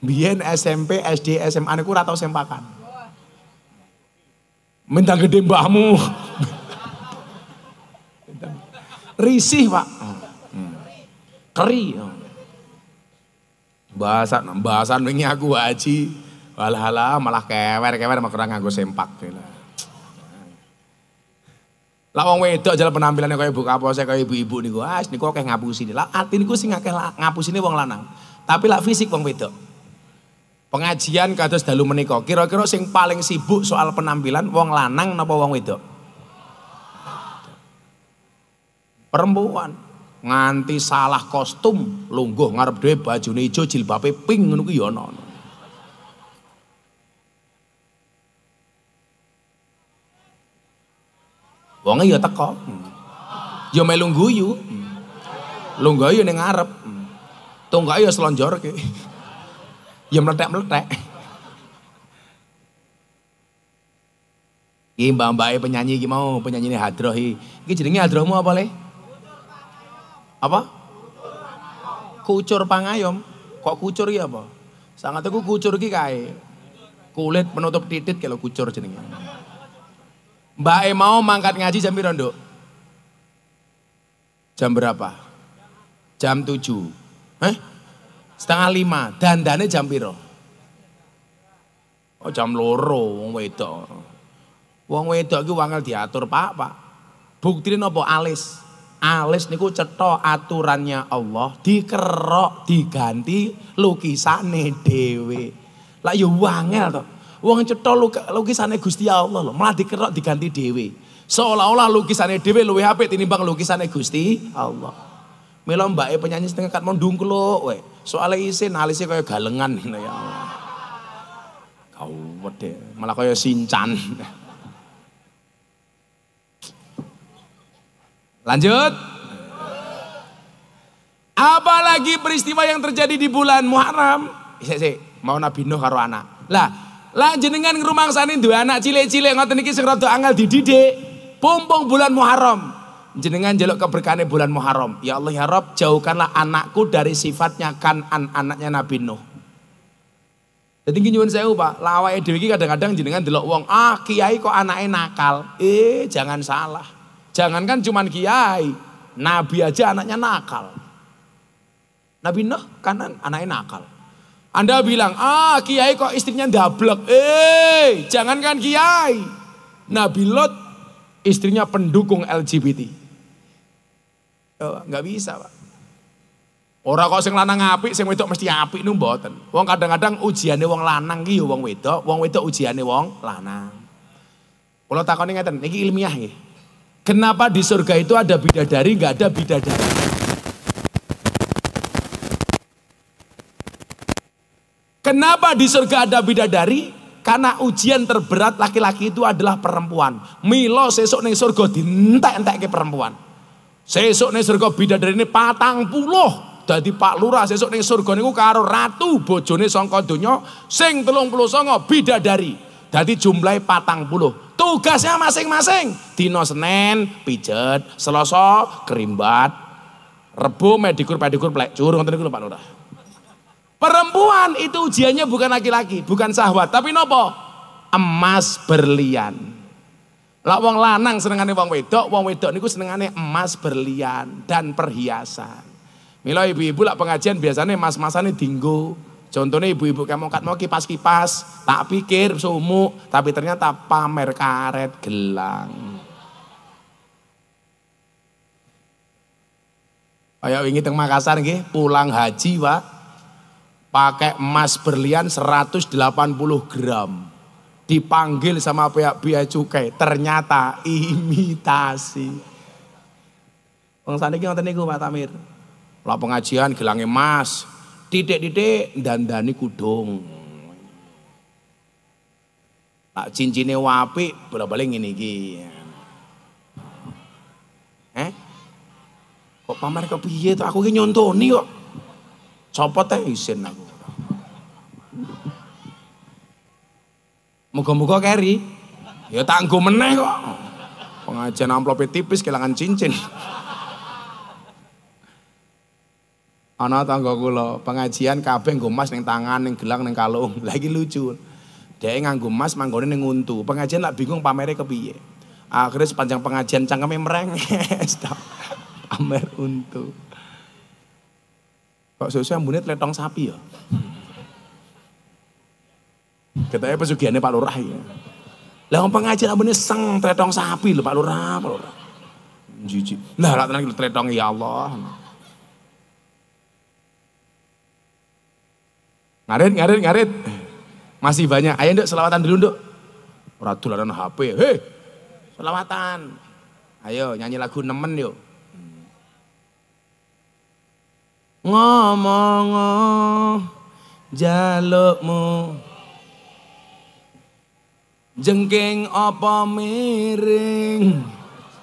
Biyen SMP, SD, SMA niku ora tau sempakan. Minta gede mbahmu. Risih, Pak. Keri. Bahasan wingi aku haji. Walah malah kewer mak ora nganggo sempak. Lah wong wedok jalan penampilannya kaya Buka Posek kaya ibu-ibu niku, niku akeh ngapusi. Lah ati niku sing akeh ngapusine wong lanang. Tapi lah fisik wong wedok. Pengajian kados dalu menika, kira-kira sing paling sibuk soal penampilan wong lanang napa wong wedok? Perempuan. Nganti salah kostum, lungguh ngarep dhewe bajune ijo jilbabe pink ngono ku ya ana. Wonge ya teko. Ya melu guyu. Lungguh ya ning ngarep. Tunggake ya slonjorke. Ya meletek-meletek. Iki mbak-mbake penyanyi iki mau penyanyine hadroh iki. Iki jenenge hadrohmu apa le? Apa? Kucur pangayom. Kok kucur iki apa? Sangateku kucur iki kae. Kulit penutup titit kalau kucur jenenge. Mbak mau mangkat ngaji jam piro, Nduk? Jam berapa? Jam 7. Setengah 5. Dandane jam piro? Oh jam 2 wong wedok. Wong wedok iki wangel diatur, Pak. Buktine napa alis? Alis niku cetha aturannya Allah, dikerok, diganti lukisane dhewe. Lah ya wangel to. Wong cetha lukisane Gusti Allah lho, malah dikerok diganti dhewe. Seolah-olah lukisane dhewe luwih apik tinimbang lukisane Gusti Allah. Mila mbake penyanyi setengah kat mau ndungkluk we. Soale isin alisnya kaya galengan ya Allah. Kau wedhe, malah kaya sincan. Lanjut. Apalagi peristiwa yang terjadi di bulan Muharram. Mau Nabi Nuh karo anak. Lah jenengan ngrumangsani duwe anak cilik-cilik ngoten iki sing rada angel dididik. Pumpung bulan Muharram. Jenengan njaluk keberkahan bulan Muharram. Ya Allah ya Rabb, jauhkanlah anakku dari sifatnya anaknya Nabi Nuh. Dadi nyuwun sewu, Pak. Lah awake dhewe iki kadang-kadang jenengan delok wong, kiai kok anake nakal. Jangan salah. Jangankan cuman kiai, Nabi aja anaknya nakal. Nabi Nuh kan anaknya nakal. Anda bilang, kiai kok istrinya ndablek. Jangankan kiai, Nabi Lot istrinya pendukung LGBT. Nggak bisa, Pak. Orang kok sing lanang apik, sing wedok mesti apik nu mboten. Wong kadang-kadang ujiane wong lanang ki ya wong wedok ujiane wong lanang. Kula takoni ngeten, niki ilmiah nggih. Kenapa di surga itu ada bidadari, nggak ada bidadari? Kenapa di surga ada bidadari? Karena ujian terberat laki-laki itu adalah perempuan. Milo sesuk ning surga dientek-entekke perempuan. Sesuk ning surga bidadari ini 40. Dadi Pak Lurah sesuk ning surga niku karo ratu bojone saka donya sing 39 bidadari. Dadi jumlahe 40. Tugasnya masing-masing. Dino Senin pijet, Selasa kerimbat, Rebo pedikur plecur ngoten niku lho Pak Lurah. Perempuan itu ujiannya bukan laki-laki, bukan syahwat, tapi nopo? Emas berlian. Lah wong lanang senengane wong wedok niku senengane emas berlian dan perhiasan. Mila ibu-ibu lak pengajian biasanya emas-emasane dinggo. Contohnya ibu-ibu kamu mau kipas-kipas, tak pikir sumuk, tapi ternyata pamer karet gelang. Ayo wingi teng Makassar nggih, pulang haji, Pak. Pakai emas berlian 180 gram. dipanggil sama pihak bea cukai, ternyata imitasi. Wong saniki ngoten niku Pak Tamir. Lah pengajian gelang emas, titik-titik dandani kudung. Lah cincine apik, bola-bali ngene iki. Kok pamer kepiye to? Aku ki nyontoni kok. Copot teh isin aku. Muga-muga keri. Ya tak nggo meneh kok. Pengajian amplope tipis kelangan cincin. Ana tangga kula, pengajian kabeh nggo emas ning tangan, ning gelang, ning kalung. Lagi lucu. Dhek nganggo emas manggone ning untu. Pengajian lak bingung pamere kepiye. Akhirnya sepanjang pengajian cangkeme merenges. Pamer untu. Kok sesuk ambune tletong sapi ya. Katanya pesugihannya Pak Lurah ya. Lah wong pengajian ambune seng tletong sapi lho Pak Lurah, Pak Lurah. Jijik. Lah lak tenan tletong ya Allah. Ngarit. Masih banyak. Ayo Nduk selawatan dulu Nduk. Ora dolanan HP. Hei. Selawatan. Ayo nyanyi lagu nemen yuk. Ngomong jalukmu jengking apa miring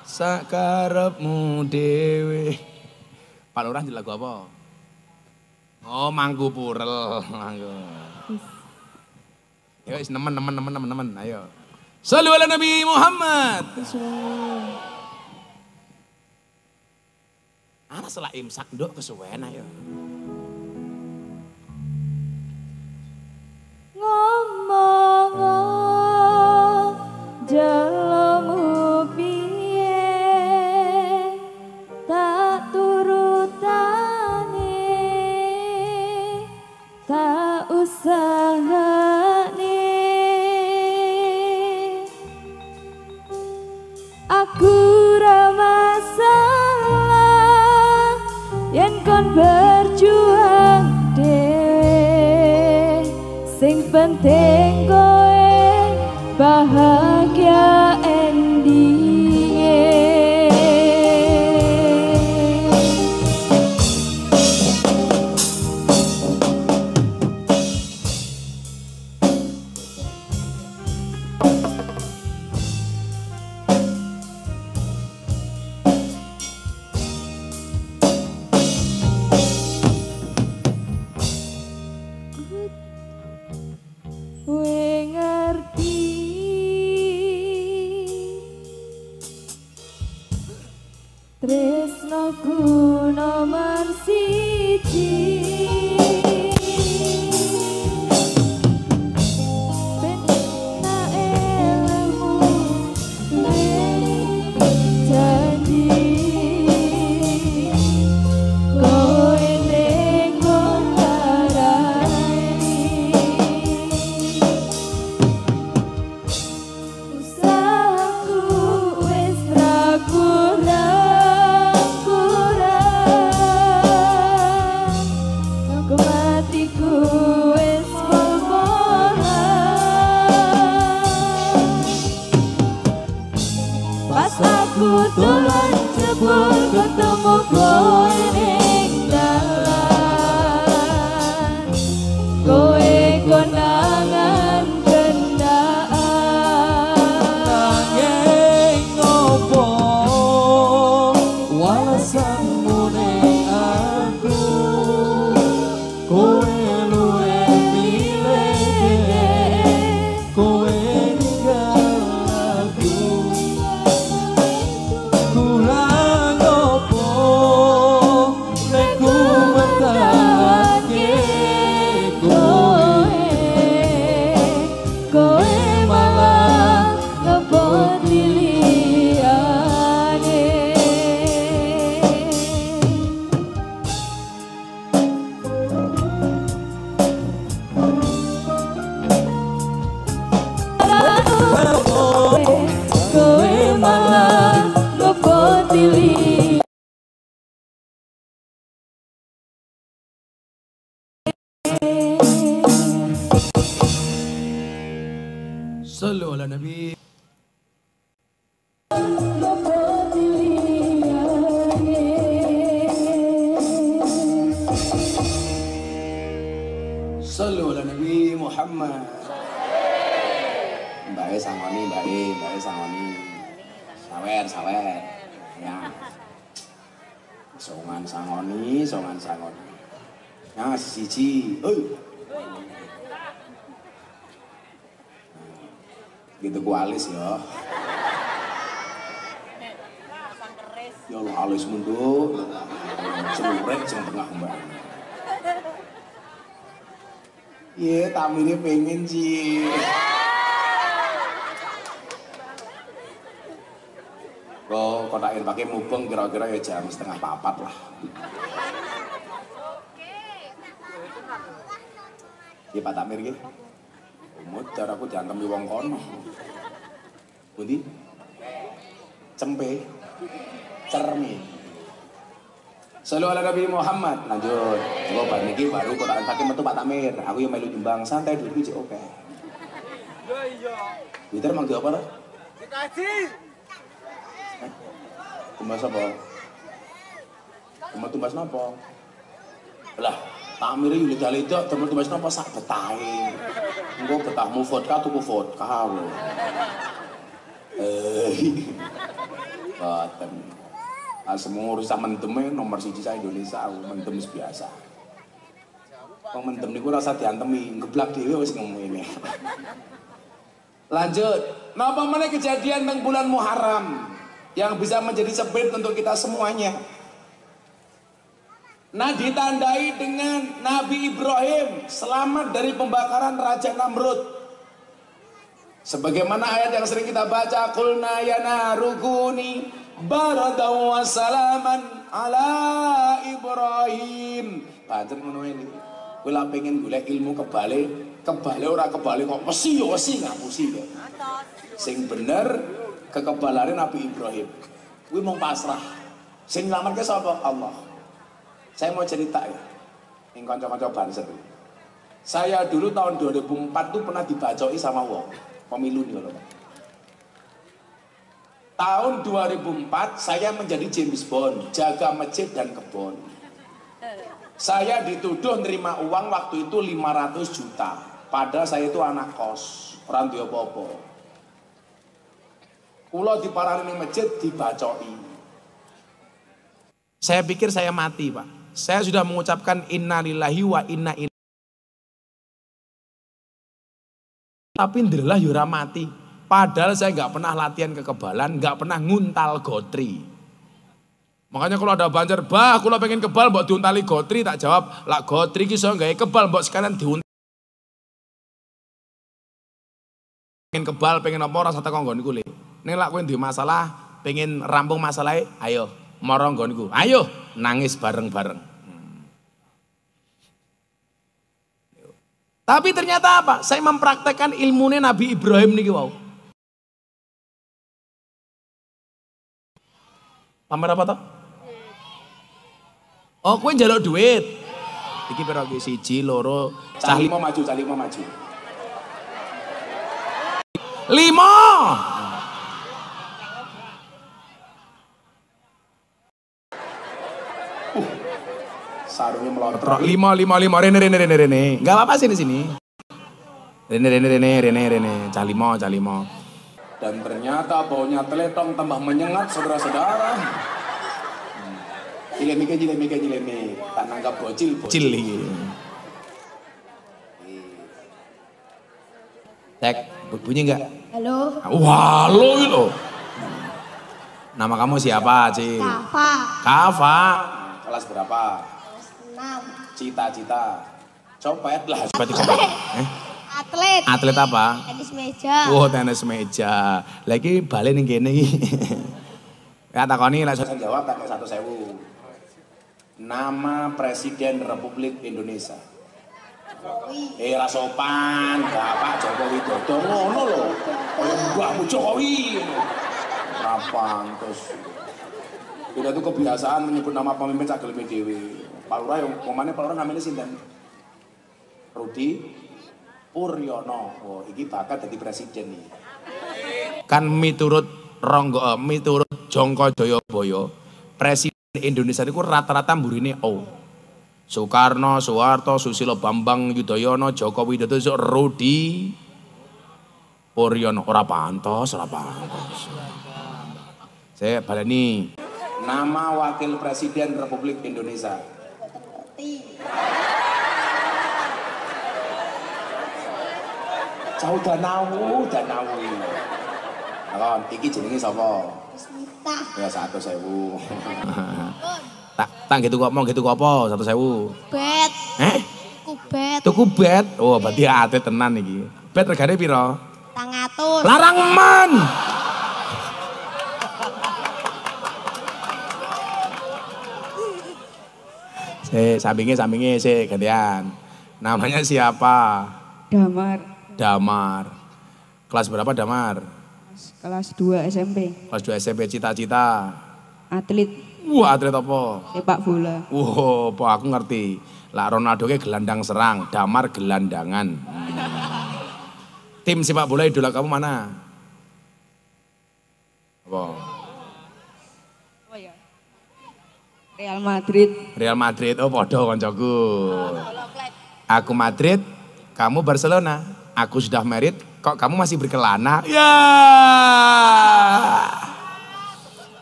sakarepmu dhewe. Pak Lurah nyanyi lagu apa? Oh, Mangku Purel. Ayo nemen. Ayo. Shallu ala Nabi Muhammad. Ana salah imsak Nduk kesuwen ayo. Ngomong jalomu piye tak turutane tak usahane aku ra masalah yen kon berjuang dhewe sing penting kowe bahagia endinge. Kowe ngerti tresnoku nomor siji. Ben nak elmu janji kowe ning kondarani usahaku wis ra kurang aku matiku wis pokohan pas aku dolan jebul ketemu kowe ning dalan kowe konangan kendaan Nanging ngopo walesanmu ning aku kowe luwe milih kowe ninggal aku kurang ngopo nek ku mentahake kowe malah ngebut liyane. Kowe malah ngebut liyane. Sallu ala Nabi. Sallu ala Nabi Muhammad. Mbak sangoni, Mbak sangoni. Sawer. Ya. Songan sangoni. Ya siji. Gitu kualis ya. Ya Allah alis mundur. Celuret sing tengah mbak. Iya, tamine pengen sih. Kok kotakin pakai mubeng kira-kira ya jam 3:30 lah. Iya Pak Tamir gitu. Mucar aku diantemi wong kono. Pundi? Cempe. Cermin. Sallu ala Nabi Muhammad. Lanjut. Gua bar niki baru kotakan pakai metu Pak Tamir. Aku yang melu nyumbang santai dulu iki oke. Iya. Twitter mang apa to? Dikaji. Tumbas apa? Tumbas napa? Lah, Tamir iki leda-leda tumbas napa sak betahe. Engko betahmu vodka tuku vodka lho. Boten. Semua urusan mendeme nomor 1 sa Indonesia, aku mendem biasa. Wong mendem niku rasa diantemi, ngeblak dhewe wis ngomong ini. Lanjut, napa meneh kejadian teng bulan Muharram yang bisa menjadi sebit untuk kita semuanya. Nah ditandai dengan Nabi Ibrahim selamat dari pembakaran Raja Namrud. Sebagaimana ayat yang sering kita baca, qulna ya narukuni baradaw wa salaman ala Ibrahim. Pancen ngono ini. Kowe lak pengen golek ilmu kebale ora kebale kok mesti ngapusi ya. Sing bener kekebalane Nabi Ibrahim. Kuwi mung pasrah. Sing nglamarke sapa? Allah. Saya mau cerita ya. Ning kanca-kanca Banser. Saya dulu tahun 2004 tuh pernah dibacoi sama wong. Pemilu nih loh. Tahun 2004 saya menjadi James Bond, jaga masjid dan kebun. Saya dituduh nerima uang waktu itu 500 juta. Padahal saya itu anak kos, orang duwe apa-apa. Kula diparani ning masjid dibacoi. Saya pikir saya mati, Pak. Saya sudah mengucapkan innalillahi wa inna ilaihi. Tapi ndelah yo ora mati. Padahal saya nggak pernah latihan kekebalan, nggak pernah nguntal gotri. Makanya kalau ada Banjar, bah, kalau pengen kebal, mbok diuntali gotri, tak jawab, lah gotri ki iso gawe kebal, mbok sekalian diuntali. Pengen kebal, pengen apa rasa teko nggonku le. Ning lak kowe duwe masalah, pengen rampung masalahe, ayo mara nggonku. Ayo nangis bareng-bareng. Tapi ternyata apa? Saya mempraktekkan ilmunya Nabi Ibrahim niki wau. Pamer apa toh? Oh, kowe njaluk duit. Iki pira iki? 1, 2, cah 5 maju, cah 5 maju. 5. Sarungnya melontrok. 5. Rene. Enggak apa-apa sini. Rene. Cah 5. Dan ternyata baunya teletong tambah menyengat saudara-saudara. Jilemi. Tak nanggap bocil iki. Cek, bunyi enggak? Halo. Wah, halo itu. Nama kamu siapa, Ci? Kafa. Kelas berapa? Kelas 6. Cita-cita. Copet lah, seperti copet. Atlet. Atlet apa? Tenis meja. Oh, tenis meja. Lagi balik ning kene iki. Ya takoni lek saya jawab tak 1.000. Nama Presiden Republik Indonesia. Ra sopan, Bapak Joko Widodo ngono lho. Kaya mbahmu Jokowi. Ra pantes. Tidak itu kebiasaan menyebut nama pemimpin sak geleme dhewe. Pak Lurah yang pemane Pak Lurah namanya sinten? Rudi Puryono. Oh, iki bakat dadi presiden iki. Kan miturut miturut Jongko Joyoboyo, presiden Indonesia niku rata-rata mburine O. Soekarno, Soeharto, Susilo Bambang Yudhoyono, Joko Widodo, Rudi Puryono. Ora pantos, ora pantos. Saya baleni nama wakil presiden Republik Indonesia. Jauh Danawu. Kalau iki jenenge sapa? Bismita. Ya 100.000. Tak gitu kok mau gitu kok apa 100.000. Bet. Kubet. Tuku bet. Oh, berarti atlet tenan iki. Bet regane piro? 200. Larang man. Sampingnya gantian. Namanya siapa? Damar. Kelas berapa Damar? Kelas 2 SMP. Kelas 2 SMP, cita-cita? Atlet Wah, atlet apa? sepak bola. Wah, apa aku ngerti. Lah Ronaldo ke gelandang serang, Damar gelandangan. Tim sepak bola idola kamu mana? Apa? Oh ya. Real Madrid. Real Madrid, oh podo koncoku. Aku Madrid, kamu Barcelona. Aku sudah married, kok kamu masih berkelana? Ya.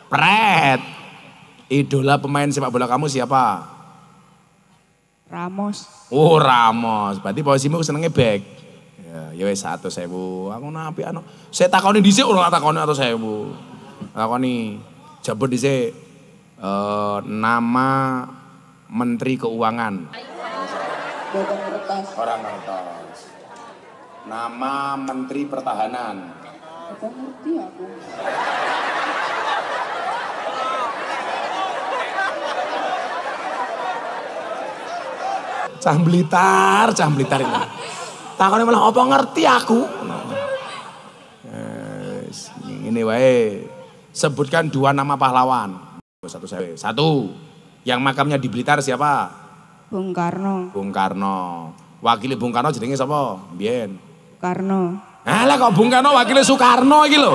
Pret. Idola pemain sepak bola kamu siapa? Ramos. Oh Ramos, berarti posisimu senengnya back. Ya wes 100.000. Aku napi anu. Saya takoni dhisik ora takoni 100.000. Takoni jabut dhisik nama Menteri Keuangan. Orang ngertos. Nama Menteri Pertahanan. Apa ngerti aku? Cah Blitar ini. Takone malah apa ngerti aku. Ini wae. Sebutkan 2 nama pahlawan. Satu. Yang makamnya di Blitar siapa? Bung Karno. Bung Karno. Wakili Bung Karno jenenge sapa? Biyen. Karno. Alah kok Bung Karno wakile Soekarno iki lho.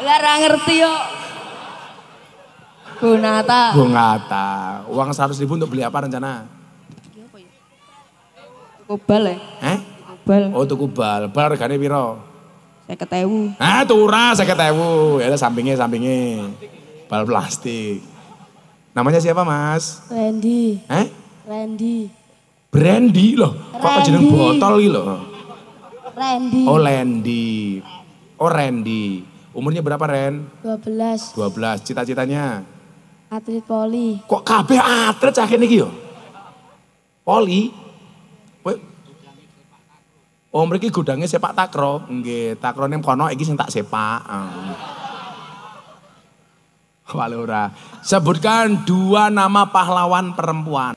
Lah ra ngerti yo. Bung Hatta. Bung Hatta. Uang 100.000 untuk beli apa rencana? Kubal ya? Kubal. Oh tuku bal. Bal regane piro? 50.000. Turah 50.000. Ya sampingnya. Bal plastik. Namanya siapa Mas? Randy. Randy. Randy. Brandy loh. Kok jeneng botol iki lho? Randy. Oh Randy. Oh Randy. Umurnya berapa Ren? 12. 12. Cita-citanya? Atlet poli. Kok kabeh atlet cah kene iki yo? Poli? Oh mriki gudangnya sepak takraw. Nggih, takraw ning kono iki sing tak sepak. Walura. Sebutkan 2 nama pahlawan perempuan.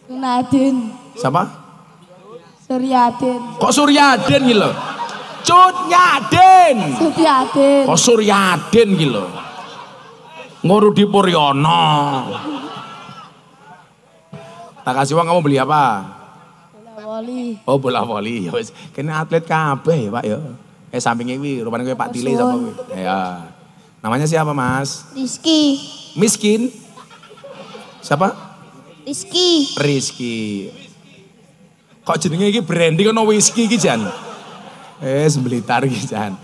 Nadine. Siapa? Suryadin. Kok Suryaden gitu loh? Cut Nyaden. Suryadin. Kok Suryaden gitu loh? Ngurudi Puryono. Tak kasih uang kamu beli apa? Bola voli. Oh bola voli. Ya wis, kene atlet kabeh ya, Pak ya. Sampingnya kuwi rupane kowe Pak Tile sapa kuwi? Ya. Namanya siapa, Mas? Rizky. Miskin. Siapa? Rizky. Kok jenenge iki branding ono whisky iki Jan? Blitar iki Jan.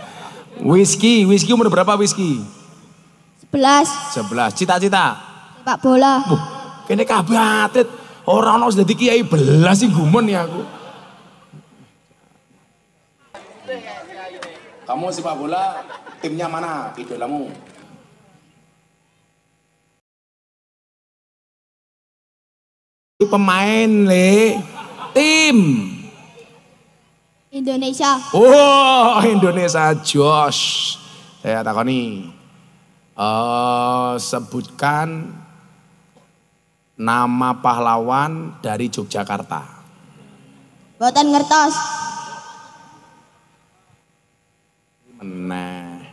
Whisky umur berapa whisky? 11. 11. Cita-cita? Sepak bola. Kene kabeh atlet. Ora ono dadi kiai belas sing gumun ya aku. Kamu sepak bola timnya mana idolamu? Pemain le tim. Indonesia. Oh, Indonesia Josh. Saya takoni. Sebutkan nama pahlawan dari Yogyakarta. Boten ngertos. Nah,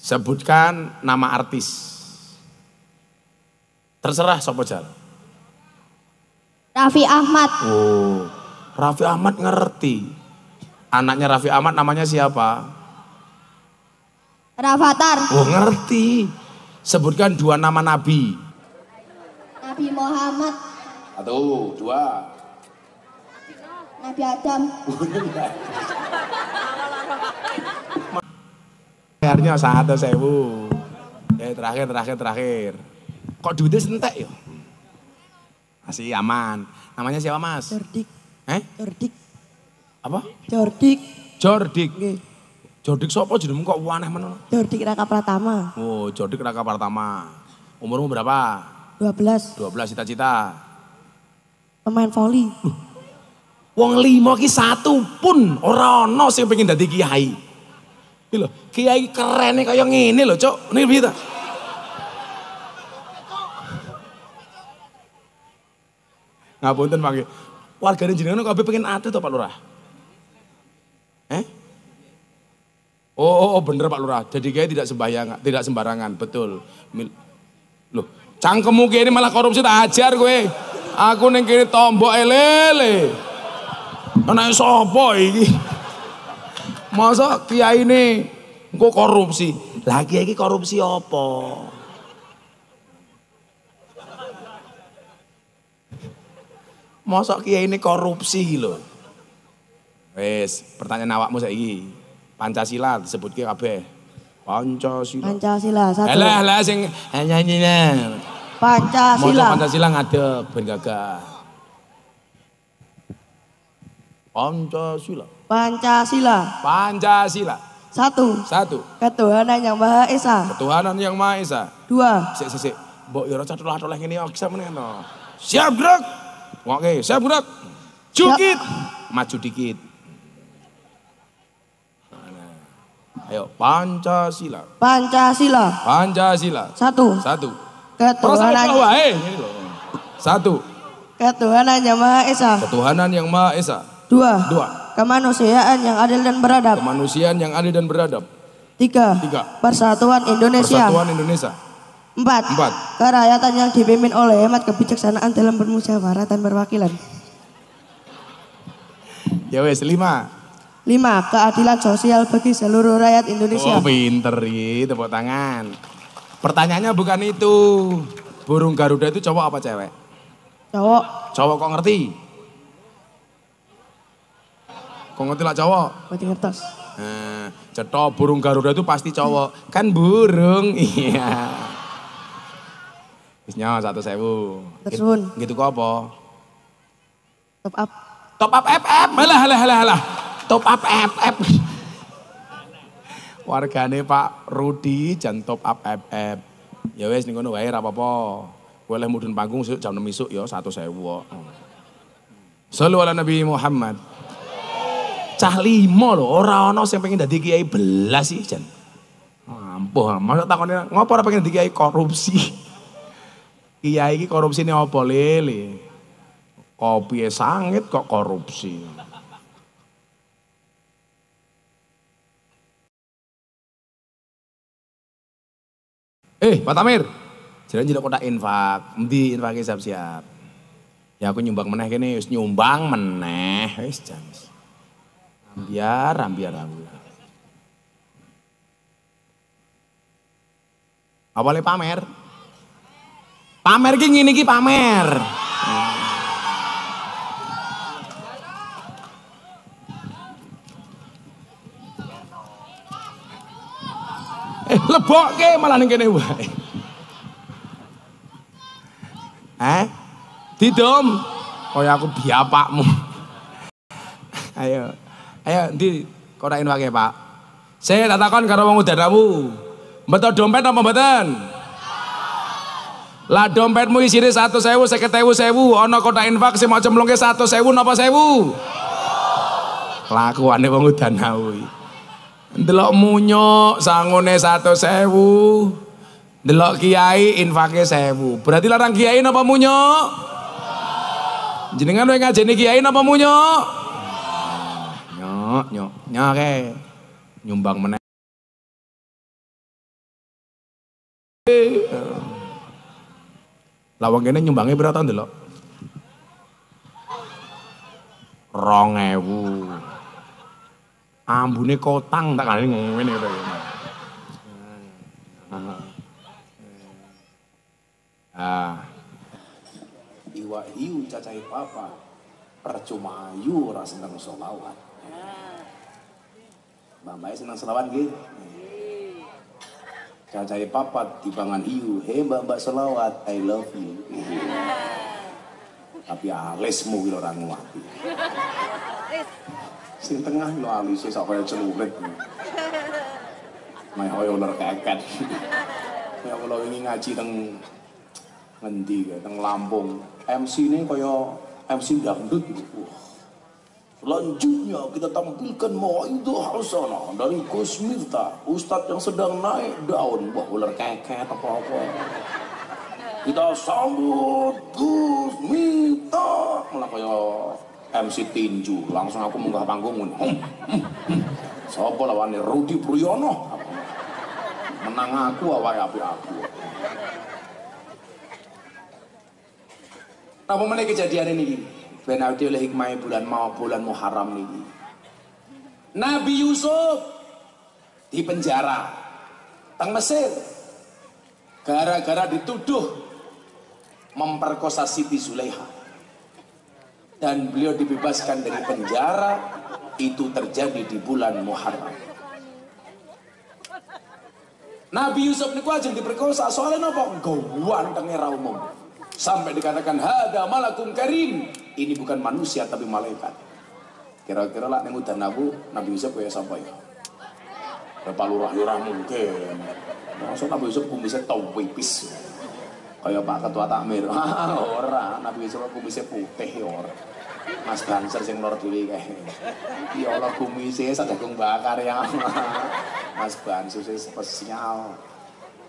sebutkan nama artis. Terserah sapa jal. Raffi Ahmad. Oh, Raffi Ahmad ngerti. Anaknya Raffi Ahmad namanya siapa? Rafathar. Oh, ngerti. Sebutkan 2 nama nabi. Nabi Muhammad. 1, 2. Nabi Adam. Akhirnya 1.000. Terakhir. Kok duitnya sentek ya? Masih aman. Namanya siapa Mas? Jordik. Jordik. Apa? Jordik. Jordik. Nggih. Jordik sapa jenengmu kok aneh menono? Jordik Raka Pratama. Oh, Jordik Raka Pratama. Umurmu berapa? 12. 12, cita-cita. Pemain voli. Wong 5 ki 1 pun ora ana sing pengen dadi kiai. Iki lho, kiai kerene kaya ngene lho, Cuk. Niki piye ta? Ngapunten mangke. Wargane jenengan kabeh pengen atlet to Pak Lurah? Oh, bener Pak Lurah. Jadi kiai tidak sembarangan, betul. Loh, cangkemmu kene malah korupsi tak ajar kowe. Aku ning kene tombok lele. Anake sapa iki? Masa kiai ini engko korupsi? Lah kiai iki korupsi apa? Masa kiai ini korupsi lho. Wes, pertanyaan awakmu saiki. Pancasila disebutke kabeh. Pancasila. Pancasila 1. Alah sing nyanyi. Pancasila. Pancasila ngadeg ben gagah. Pancasila. Pancasila. Pancasila. 1. 1. Ketuhanan yang Maha Esa. Ketuhanan yang Maha Esa. 2. Sik. Mbok yo ora toleh ngene kok bisa meneh no. Siap gerak. Oke, siap gerak. Jukit. Maju dikit. Ayo, Pancasila. Pancasila. Pancasila. 1. 1. Ketuhanan. Wae, ngene lho. 1. Ketuhanan yang Maha Esa. Ketuhanan yang Maha Esa. 2. 2. Kemanusiaan yang adil dan beradab. Kemanusiaan yang adil dan beradab. 3. 3. Persatuan Indonesia. Persatuan Indonesia. 4. Kerakyatan yang dipimpin oleh hemat kebijaksanaan dalam bermusyawarah dan perwakilan. Ya wes 5. 5. Keadilan sosial bagi seluruh rakyat Indonesia. Oh pinter ini, tepuk tangan. Pertanyaannya bukan itu. Burung Garuda itu cowok apa cewek? Cowok. Cowok kok ngerti? Kok ngerti lah cowok? Berarti ngertos. Nah, cetok burung Garuda itu pasti cowok. Kan burung, iya. Bisnya 1.000. Tersun. Gitu kok apa? Top up. Top up FF. Halah. Top up FF. Wargane Pak Rudi jan top up FF. Ya wes ning ngono wae ora apa-apa. Kowe oleh mudhun panggung jam 6 isuk ya 1.000 kok. Shallu ala Nabi Muhammad. Cah 5 lho, ora ana sing pengen dadi kiai belas sih jan. Ampuh, masa takone ngopo ora pengen dadi kiai korupsi. Kiai iki korupsine apa lele? Kopi sangit kok korupsi. Pak Tamir, jangan jadi kotak infak, endi infaknya siap-siap. Ya aku nyumbang meneh kene, wis nyumbang meneh, wis jan. Ambiar. Awalnya pamer. Pamer ki ngene iki pamer. Lebokke malah ning kene wae. Didom. Kaya aku biapakmu. Ayo ndi kotakin wae, Pak. Saya tak takon karo wong udaramu. Betul dompet apa mboten? Lah dompetmu isine 1.000, 50.000, ana kotak infak sing mau cemplungke 100.000 napa 1.000? Lakuane wong udan kuwi. Ndelok munyuk sangone 100.000. Ndelok kiai infake 1.000. Berarti larang kiai napa munyuk? Jenengan wae ngajeni kiai napa munyuk? Nyok ke. Nyumbang meneh. Lawang kene nyumbangnya berapa tahun delok? 2.000. Ambune kotang tak kali ngene to. Iwa hiu cacai papa percuma ayu ora seneng selawat. Mbak seneng selawat nggih. Cacai papat timbangan hiu, mbak selawat, I love you. Tapi alismu kira orang nguati. Sing tengah lo alisnya sok kaya celurit. Mai hoyo ular keket. Ya kalau ini ngaji teng ngendi teng Lampung. MC ini kaya MC dangdut. Selanjutnya kita tampilkan Mauidhah Hasanah dari Gus Miftah, Ustadz yang sedang naik daun, wah ular keket apa-apa. Kita sambut Gus Miftah, malah kayak MC tinju, langsung aku munggah panggung. Sapa lawane Rudi Priyono? Menang aku awake api-api. Apa meneh kejadian ini? Ben awake oleh hikmah bulan Muharram niki. Nabi Yusuf di penjara teng Mesir gara-gara dituduh memperkosa Siti Zulaiha. Dan beliau dibebaskan dari penjara, itu terjadi di bulan Muharram. Nabi Yusuf niku ajeng diperkosa soalnya napa? Gawantenge ra umum. Sampai dikatakan hada malakum karim. Ini bukan manusia tapi malaikat. Kira-kira lah ning udan Nabi Yusuf kaya sapa ya? Berapa lurah-lurah mungkin. Maksud Nabi Yusuf kumisnya tau pipis. Kayak Pak Ketua Takmir. Ora, Nabi Yusuf kumisnya putih ya ora. Mas Banser sing lor dhewe kae. Ya Allah kumisnya jagung bakar ya. Mas Banser spesial.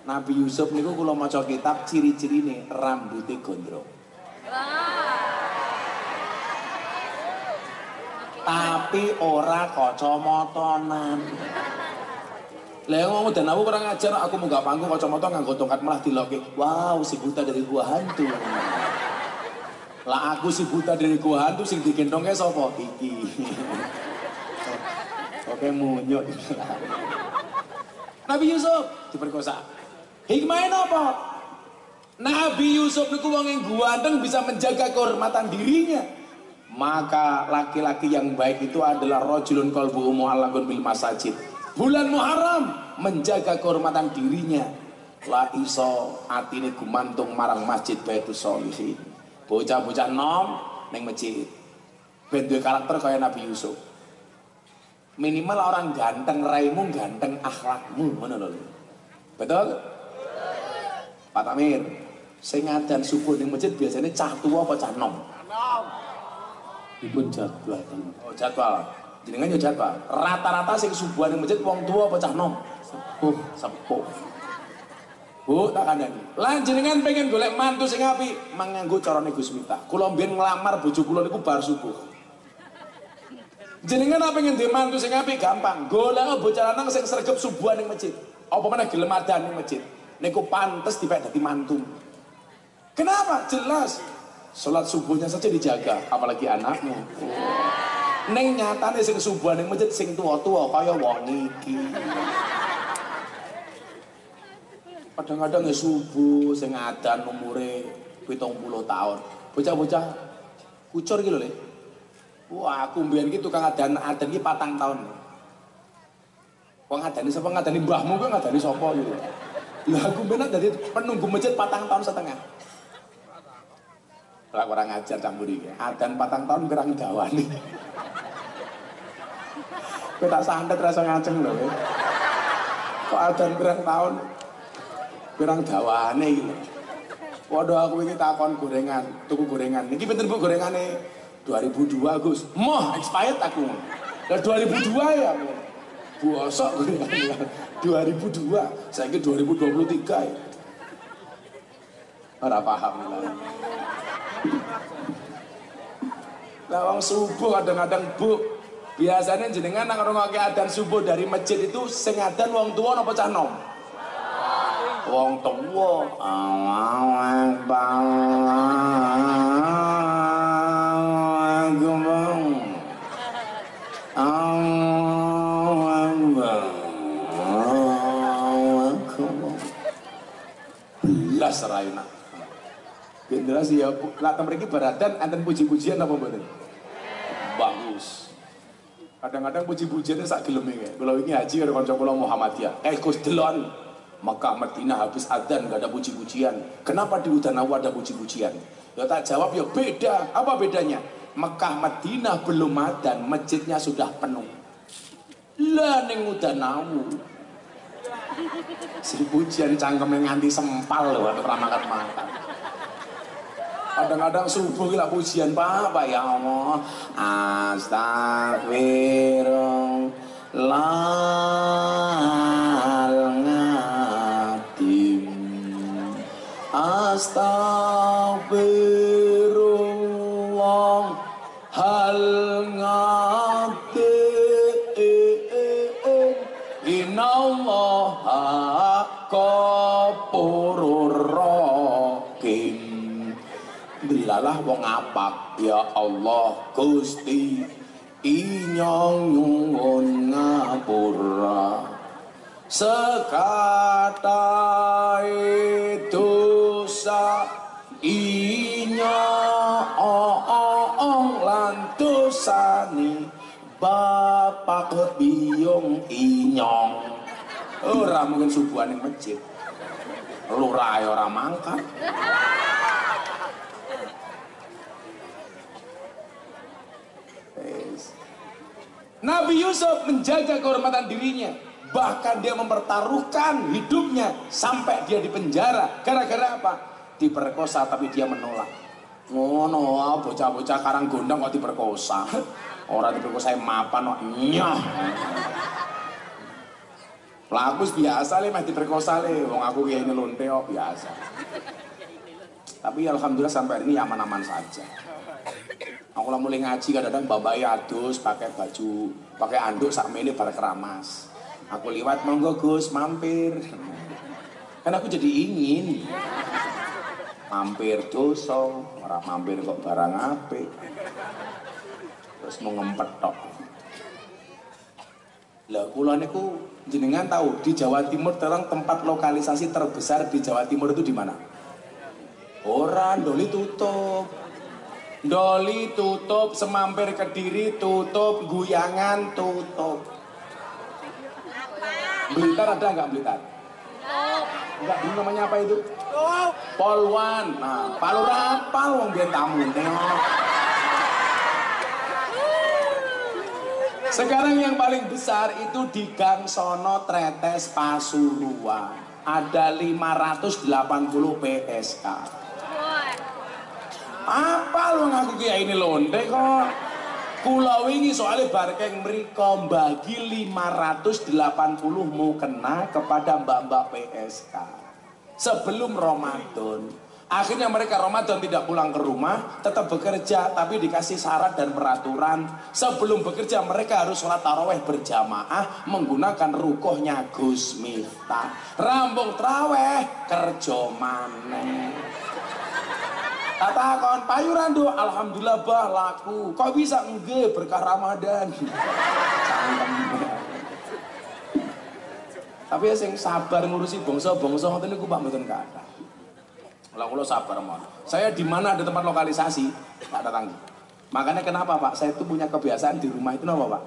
Nabi Yusuf niku kula maca kitab ciri-cirine rambutnya gondrong. Tapi ora kacamatanan. Lah ngomong dan aku kurang ajar, aku munggah panggung kacamata nganggo tongkat malah diloke. Wow, si buta dari gua hantu. Lah aku si buta dari gua hantu sing digendongke sapa? Iki. Oke munyuk. Nabi Yusuf diperkosa. Hikmahnya apa? Nabi Yusuf niku wong yang ganteng bisa menjaga kehormatan dirinya. Maka laki-laki yang baik itu adalah rajulun qalbuhu mu'allaqun bil masajid. Bulan Muharram menjaga kehormatan dirinya. La iso atine gumantung marang masjid Baitus Sholihin. Bocah-bocah nom ning masjid. Ben duwe karakter kaya Nabi Yusuf. Minimal orang ganteng raimu, ganteng akhlakmu, ngono lho. Betul? Pak Tamir, sing ngadan subuh ning masjid biasanya cah tua apa cah nom? Dipun jadwal. Oh, jadwal. Jenengan yo jadwal. Rata-rata sing subuhan ning masjid wong tua apa cah nom? Sepuh. Bu, tak kandhani. Lan jenengan pengen golek mantu sing apik, manganggo carane Gus Miftah. Kula mbiyen nglamar bojo kula niku bar subuh. Jenengan apa pengen duwe mantu sing apik gampang. Golek bocah lanang sing sregep subuhan ning masjid. Apa meneh gelem adan ning masjid. Niku pantes dipek dadi mantu. Kenapa? Jelas. Sholat subuhnya saja dijaga, apalagi anaknya. Neng nyatane sing subuhan ning masjid sing tua-tua kaya wong iki. Kadang-kadang ya subuh sing adan umure 70 tahun. Bocah-bocah kucur iki lho, Le. Wah, aku mbiyen iki tukang adan iki 4 tahun. Wong ngadani sapa ngadani mbahmu kuwi ngadani sapa gitu. Lah aku mbiyen dadi penunggu masjid 4 tahun setengah. Lah kurang ajar campur iki. Adan 4 tahun kurang dawane. Kowe tak santet rasa ngaceng lho. Kok adan kurang tahun kurang dawane iki lho. Waduh aku iki takon gorengan, tuku gorengan. Niki pinten Bu gorengane? 2002 Gus. Moh expired aku. Lah 2002 ya. Bosok 2002, saya ke 2023 ya. Ora paham lah. Lah wong subuh kadang-kadang Bu, biasanya jenengan nang ngrungokke adzan subuh dari masjid itu sing adzan wong tuwa napa cah nom? Wong tuwa. Allahu Akbar. Belas serayuna. Generasi ya, lah mriki baradan enten puji-pujian apa mboten? Bagus. Kadang-kadang puji-pujiannya sak geleme kae. Kula wingi haji karo kanca kula Muhammadiyah. Gus delon Mekah Madinah habis adzan gak ada puji-pujian. Kenapa di Udanawa ada puji-pujian? Ya tak jawab ya beda. Apa bedanya? Mekah Madinah belum adzan, masjidnya sudah penuh. Lah ning Udanawa si pujian cangkeme nganti sempal lho ora makan-makan. Kadang-kadang subuh lah pujian Pak ya Allah. Astagfirullahaladzim. Astagfirullahaladzim. Innallaha ghafurur rahim. Dilalah wong apak ya Allah Gusti inyong nyuwun ngapura sekatahe dosa inyong lan dosane bapak biyong inyong. Ora mungkin subuhan ning masjid. Lurah ora mangkat. Nabi Yusuf menjaga kehormatan dirinya, bahkan dia mempertaruhkan hidupnya sampai dia dipenjara. Gara-gara apa? Diperkosa tapi dia menolak. Ngono, bocah-bocah karang gondang kok diperkosa. Orang diperkosa mapan kok nyoh. Pelaku biasa le mah diperkosa le, wong aku kiai nyelonte kok biasa. Tapi alhamdulillah sampai hari ini aman-aman saja. Aku lah mulai ngaji kadang-kadang babai adus pakai baju, pakai anduk sakmene bar keramas. Aku liwat monggo Gus mampir. Kan aku jadi ingin mampir dosa, ora mampir kok barang apik. Terus mau ngempet tok. Lah kula niku jenengan tahu di Jawa Timur terang tempat lokalisasi terbesar di Jawa Timur itu di mana? Ora Doli tutup. Doli tutup, Semampir Kediri tutup, Guyangan tutup. Blitar ada nggak Blitar? Enggak, ini namanya apa itu? Polwan. Nah, Palu rapal wong biyen tamu. Sekarang yang paling besar itu di Gang Sono Tretes Pasuruan. Ada 580 PSK. Apa lu ngaku kiai ini londe kok? Kula wingi soalnya barkeng mriko bagi 580 mukena kepada mbak-mbak PSK sebelum Ramadan. Akhirnya mereka Ramadan tidak pulang ke rumah, tetap bekerja, tapi dikasih syarat dan peraturan. Sebelum bekerja mereka harus sholat taraweh berjamaah menggunakan rukuhnya Gus Miftah. Rambung taraweh kerja maneh. Kata kawan payuran do, alhamdulillah bah laku. Kok bisa nge berkah Ramadan? Tapi ya sing sabar ngurusi bangsa-bangsa ngoten niku Pak mboten kathah. Lah kula sabar mon. Saya di mana ada tempat lokalisasi, tak datangi. Makanya kenapa Pak? Saya itu punya kebiasaan di rumah itu apa Pak?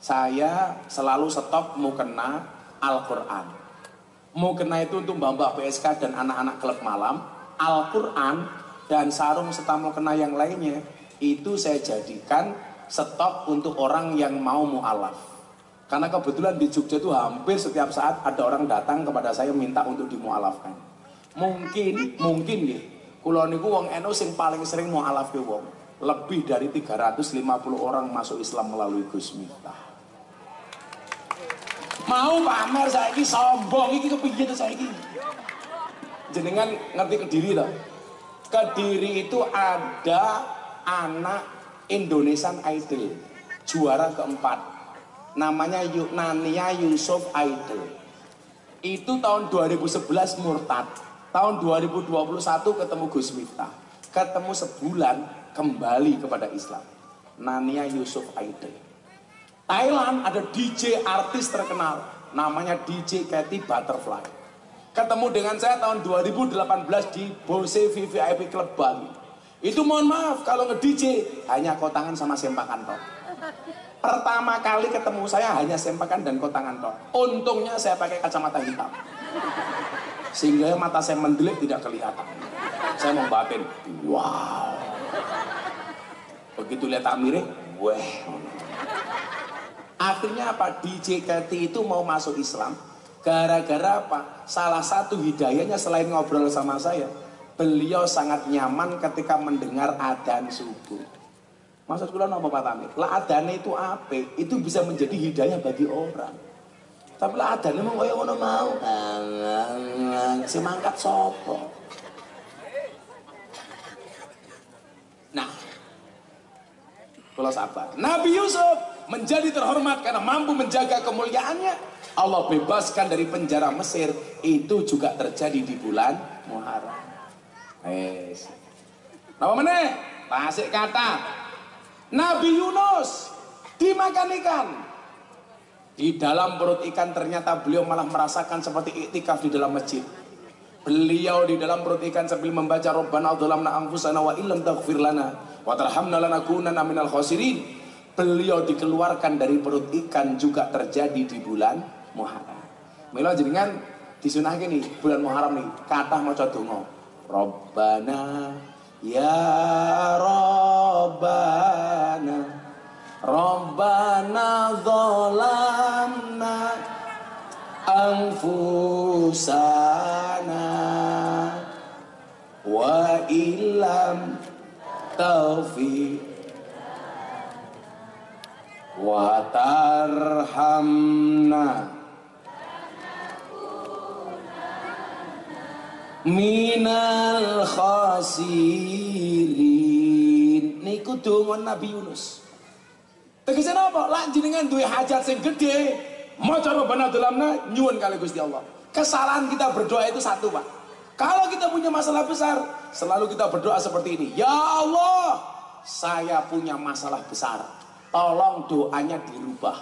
Saya selalu stop mukena Al-Qur'an. Mukena itu untuk mbak-mbak PSK dan anak-anak klub malam. Al-Qur'an dan sarung serta mukena yang lainnya itu saya jadikan stok untuk orang yang mau mu'alaf. Karena kebetulan di Jogja itu hampir setiap saat ada orang datang kepada saya minta untuk dimu'alafkan. Mungkin ya, kula niku wong NU sing paling sering mu'alaf ke wong. lebih dari 350 orang masuk Islam melalui Gus Miftah. Mau pamer saiki sombong iki kepiye to saiki? Jenengan ngerti Kediri toh? Kediri itu ada anak Indonesian Idol juara keempat, namanya Nania Yusuf Idol. Itu tahun 2011 murtad, tahun 2021 ketemu Gus Miftah, ketemu sebulan kembali kepada Islam. Nania Yusuf Idol. Thailand ada DJ artis terkenal namanya DJ Katy Butterfly, ketemu dengan saya tahun 2018 di Bose VVIP Club Bali. Itu mohon maaf kalau nge-DJ hanya kotangan sama sempakan toh. Pertama kali ketemu saya hanya sempakan dan kotangan toh. Untungnya saya pakai kacamata hitam, sehingga mata saya mendelik tidak kelihatan. Saya mau batin, wow. Begitu lihat Amire, weh. Akhirnya apa? DJ Katy itu mau masuk Islam gara-gara apa? Salah satu hidayahnya selain ngobrol sama saya, beliau sangat nyaman ketika mendengar adzan subuh. Maksud kula napa Pak Tamir? Lah adzane itu apik, itu bisa menjadi hidayah bagi orang. Tapi lah adzane mung kaya ngono mau. Semangkat sapa? Nah, kalau sabar, Nabi Yusuf menjadi terhormat karena mampu menjaga kemuliaannya. Allah bebaskan dari penjara Mesir, itu juga terjadi di bulan Muharram. Apa meneh? Tasik kata Nabi Yunus dimakan ikan. Di dalam perut ikan ternyata beliau malah merasakan seperti iktikaf di dalam masjid. Beliau di dalam perut ikan sambil membaca Rabbana dzalamna anfusana wa illam taghfir lana wa tarhamna lanakunanna minal khasirin. Beliau dikeluarkan dari perut ikan juga terjadi di bulan Muharram. Mila jenengan disunahke nih bulan Muharram nih kathah maca donga. Rabbana ya Rabbana Rabbana dzalamna anfusana wa illam taghfir wa tarhamna minal khasirin. Niku donga Nabi Yunus. Tegese napa? Lan jenengan duwe hajat sing gedhe, maca Rabbana dzalamna nyuwun kali Gusti Allah. Kesalahan kita berdoa itu satu, Pak. Kalau kita punya masalah besar, selalu kita berdoa seperti ini. Ya Allah, saya punya masalah besar. Tolong doanya dirubah.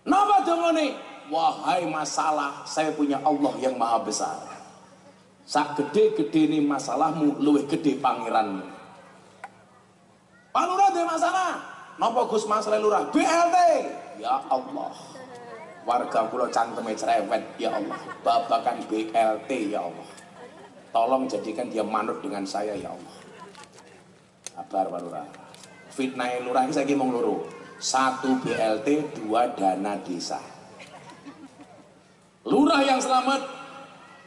Napa dongane? Wahai masalah, saya punya Allah yang maha besar. Sak gede-gede ini masalahmu, luwih gede pangeranmu. Pak Lurah ada masalah. Napa Gus masalah Lurah? BLT. Ya Allah. Warga kula cangkeme cerewet, ya Allah. Babakan BLT, ya Allah. Tolong jadikan dia manut dengan saya, ya Allah. Sabar Pak Lurah. Fitnah Lurah ini saya ngomong loro. 1 BLT, 2 dana desa. Lurah yang selamat,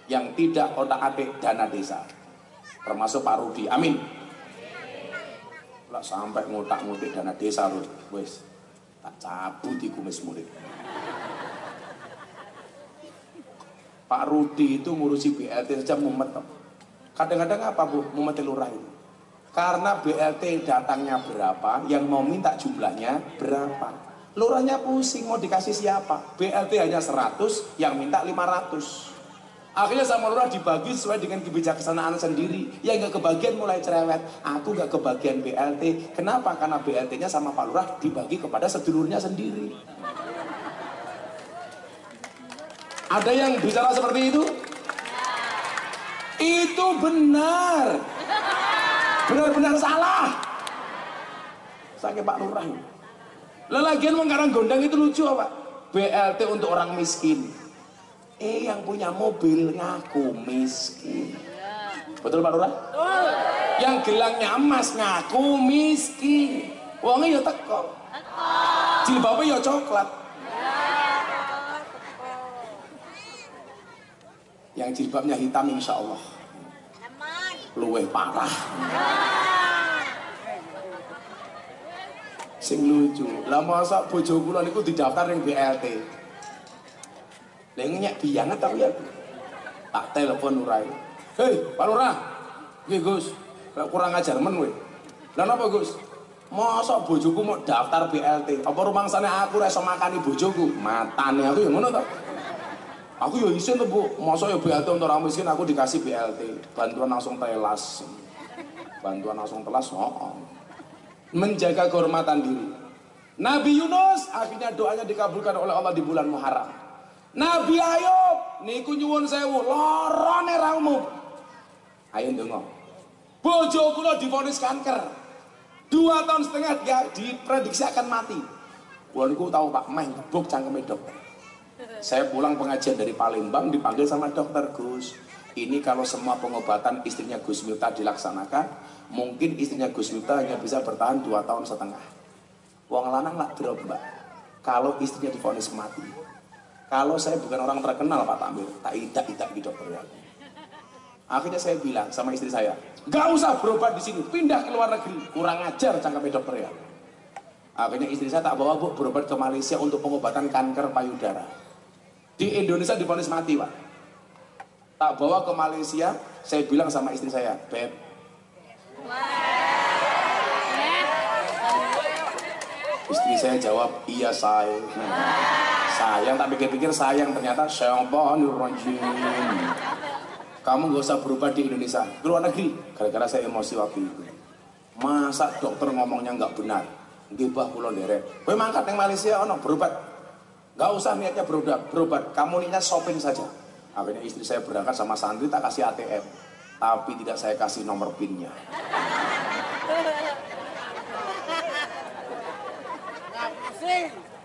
yang tidak otak-atik dana desa, termasuk Pak Rudi, amin. Lah sampai ngotak-ngotik dana desa lho, wis tak cabut di kumis murid. Pak Rudi itu ngurusi BLT saja mumet. Kadang-kadang apa Bu mumet lurah itu? Karena BLT datangnya berapa, yang mau minta jumlahnya berapa. Lurahnya pusing mau dikasih siapa? BLT hanya 100, yang minta 500. Akhirnya sama lurah dibagi sesuai dengan kebijaksanaan sendiri. Yang gak kebagian mulai cerewet. Aku gak kebagian BLT. Kenapa? Karena BLT-nya sama Pak Lurah dibagi kepada sedulurnya sendiri. Ada yang bicara seperti itu? Itu benar. Benar-benar salah. Sakit Pak Lurah. Lagian mengkarang gondang itu lucu Pak. BLT untuk orang miskin. Yang punya mobil ngaku miskin. Betul Pak Lurah? Yang gelangnya emas ngaku miskin. Wongnya ya teko. Jilbabnya ya coklat. Yang jilbabnya hitam insya Allah luweh parah. Sing lucu. Lah masa bojo kula niku didaftar ning BLT. Lah nyek biyanget tapi ya. Tak telepon Lurah. Hei, Pak Lurah. Nggih, Gus. Kurang ajar men kowe. Lah napa, Gus? Masa bojoku mau daftar BLT? Apa rumangsane aku ora iso makani bojoku? Matane aku ya ngono to. Aku ya isin to, Bu. Masa ya BLT untuk orang miskin aku dikasih BLT. Bantuan langsung telas. Bantuan langsung telas. Menjaga kehormatan diri. Nabi Yunus akhirnya doanya dikabulkan oleh Allah di bulan Muharram. Nabi Ayub niku nyuwun sewu lorone raumu. Ayo ndonga. Bojo kula divonis kanker. 2 tahun setengah dia diprediksi akan mati. Kula niku tahu Pak meh gebuk cangkeme dokter. Saya pulang pengajian dari Palembang dipanggil sama dokter, Gus. Ini kalau semua pengobatan istrinya Gus Miftah dilaksanakan, mungkin istrinya Gus Miftah hanya bisa bertahan 2 tahun setengah. Wong lanang lah drop, Mbak. Kalau istrinya divonis mati. Kalau saya bukan orang terkenal Pak Tamir, tak idak di dokter ya. Akhirnya saya bilang sama istri saya, gak usah berobat di sini, pindah ke luar negeri. Kurang ajar cangkeme dokter ya. Akhirnya istri saya tak bawa Bu berobat ke Malaysia untuk pengobatan kanker payudara. Di Indonesia divonis mati Pak. Tak bawa ke Malaysia, saya bilang sama istri saya, Beb. Istri saya jawab, iya sayang. Sayang, tak pikir-pikir sayang, ternyata syaitanirrajim. Kamu gak usah berubah di Indonesia, ke luar negeri. Gara-gara saya emosi waktu itu. Masa dokter ngomongnya nggak benar? Gibah pulau derek. Gue mangkat yang Malaysia, ono berobat. Gak usah niatnya berobat. Kamu niatnya shopping saja. Akhirnya istri saya berangkat sama santri, tak kasih ATM, tapi tidak saya kasih nomor PIN-nya.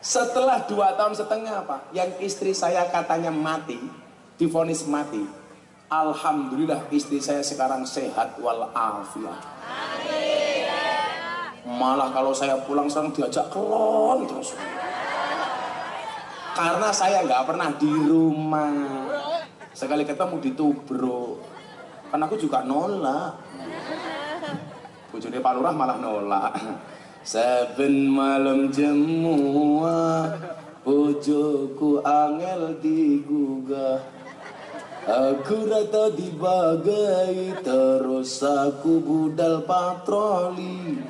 Setelah 2 tahun setengah Pak, yang istri saya katanya mati, divonis mati. Alhamdulillah istri saya sekarang sehat walafiat. Malah kalau saya pulang sekarang diajak kelon terus. Karena saya nggak pernah di rumah. Sekali ketemu ditubruk. Kan aku juga nolak. Bojone Pak Lurah malah nolak. Saben malam jemua bojoku angel digugah. Aku rata dibagai terus aku budal patroli.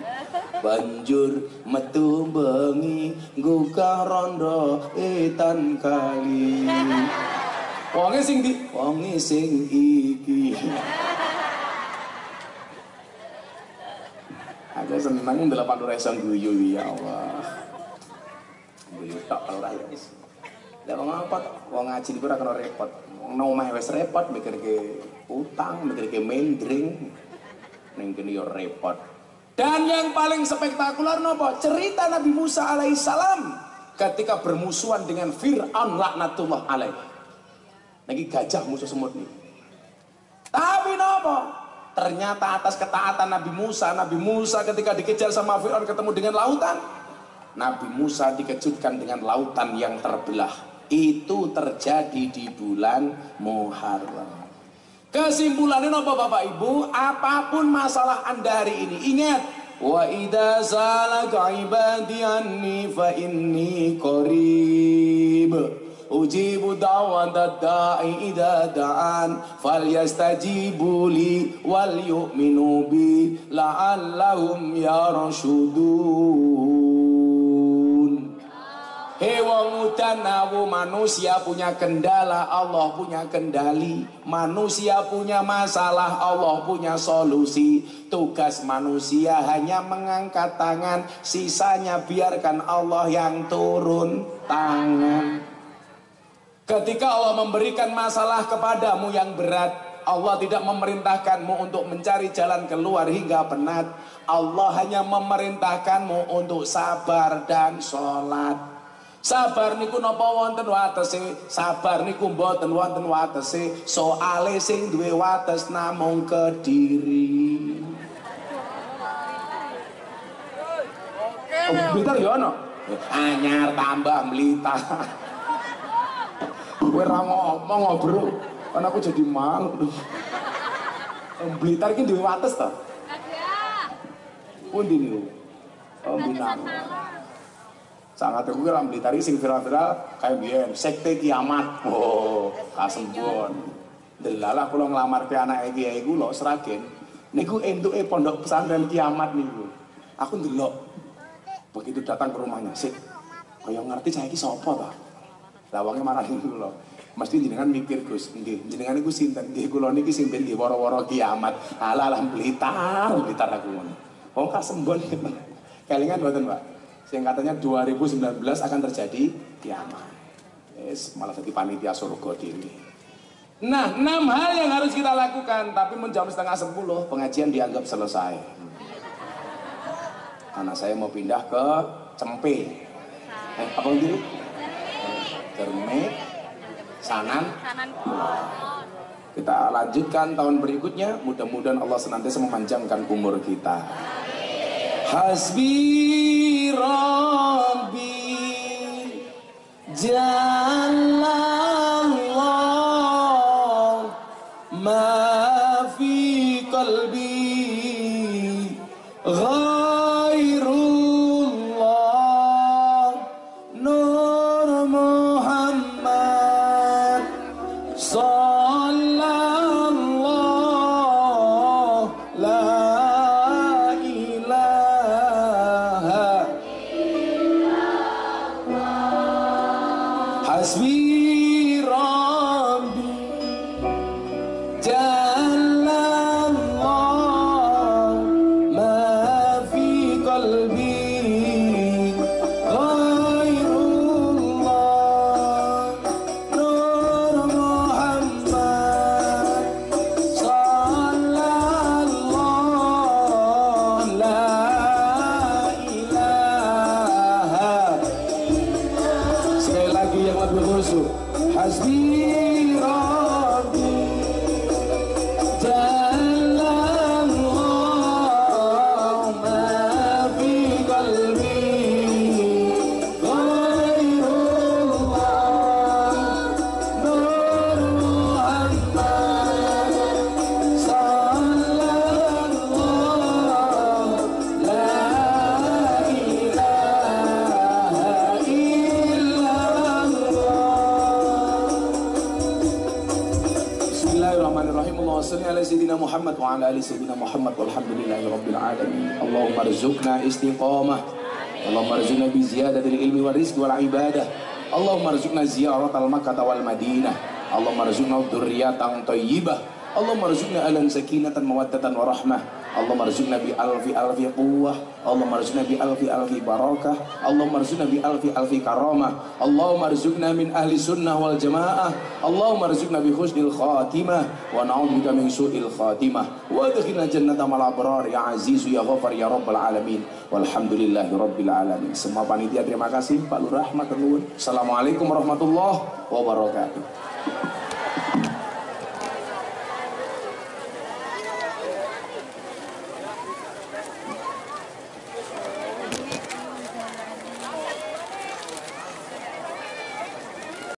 Banjur metu bengi gugah rondo etan kali. Wonge sing di, wonge sing iki. Aku seneng ndelapan ora iso guyu ya Allah. Guyu tok ora ya wis. Lah wong apa? Wong ngaji iku ora kena repot. Wong nang omah wis repot mikirke utang, mikirke mendring. Ning kene yo repot. Dan yang paling spektakuler nopo? Cerita Nabi Musa alaihissalam ketika bermusuhan dengan Fir'aun laknatullah alaih. Lagi gajah musuh semut nih. Tapi nopo? Ternyata atas ketaatan Nabi Musa ketika dikejar sama Fir'aun ketemu dengan lautan. Nabi Musa dikejutkan dengan lautan yang terbelah. Itu terjadi di bulan Muharram. Kesimpulannya apa Bapak Ibu? Apapun masalah Anda hari ini, ingat, wa idza salaka ibadi anni fa inni qarib ujibu da'watad da'i idza da'an falyastajibu li wal yu'minu bi la'allahum yarshudun. Hei wong udan awu, manusia punya kendala, Allah punya kendali. Manusia punya masalah, Allah punya solusi. Tugas manusia hanya mengangkat tangan, sisanya biarkan Allah yang turun tangan. Ketika Allah memberikan masalah kepadamu yang berat, Allah tidak memerintahkanmu untuk mencari jalan keluar hingga penat. Allah hanya memerintahkanmu untuk sabar dan sholat. Sabar niku napa wonten watese, sabar niku mboten wonten watese, soale sing duwe wates namung Kediri. Blitar ya ono. Anyar tambah Blitar. Kowe ora ngomong bro, kan aku jadi malu. Blitar iki duwe wates to? Ada. Pundi niku? Oh, Blitar. Sangat aku kan Blitar sing viral-viral kayak biyen sekte kiamat. Oh, kasembon. Delalah kula nglamar ke anake kiai kula Sragen. Niku entuke pondok pesantren kiamat niku. Aku ndelok. Begitu datang ke rumahnya, sik. Kaya ngerti saya iki sapa ta? Lah wonge marahi kula. Mesti jenengan mikir Gus, nggih, jenengan niku sinten? Nggih, kula niki sing ben nggih woro-woro kiamat. Alah Blitar aku ngono. Wong kasembon. Kelingan mboten, Pak? Yang katanya 2019 akan terjadi kiamat. Yes, malah jadi panitia surga diri. Nah, 6 hal yang harus kita lakukan, tapi jam 9:30 pengajian dianggap selesai. Karena saya mau pindah ke Cempe. Apa itu? Cerme, Sanan. Kita lanjutkan tahun berikutnya. Mudah-mudahan Allah senantiasa memanjangkan umur kita. Hasbi Rabbi Jalallah ma fi qalbi ghairullah Nur Muhammad sallallahu la Hasbi Rabbi Jalallah ma fi qalbi ghairullah Nur Muhammad sallallahu la ilaha. Sekali lagi yang lebih khusyuk. Hasbi Rabbi Jalallah ma fi qalbi ghairullah Nur Muhammad sallallahu la ilaha Bismillahirrahmanirrahim. Allahumma shalli ala sayyidina Muhammad wa ala ali sayyidina Muhammad walhamdulillahi rabbil alamin. Allahumma rzuqna istiqamah. Allahumma rzuqna bi ziyadatil ilmi wa rizqi wal ibadah. Allahumma rzuqna ziyaratal Makkah wal Madinah. Allahumma rzuqna dzurriyyatan thayyibah. Allahumma rzuqna alan sakinatan mawaddatan wa rahmah. Allahumma rzuqna bi alfi quwwah. Allahumma rzuqna bi alfi barakah. Allahumma rzuqna bi alfi karamah. Allahumma rzuqna min ahli sunnah wal jamaah. Allahumma rzuqna bi husnil khatimah wa na'udzubika min su'il khatimah. Wa adkhilna jannata mal abrar ya aziz ya ghafar ya rabbal alamin. Walhamdulillahi rabbil alamin. Semua panitia terima kasih, Pak Lurah, matur nuwun. Assalamualaikum warahmatullahi wabarakatuh.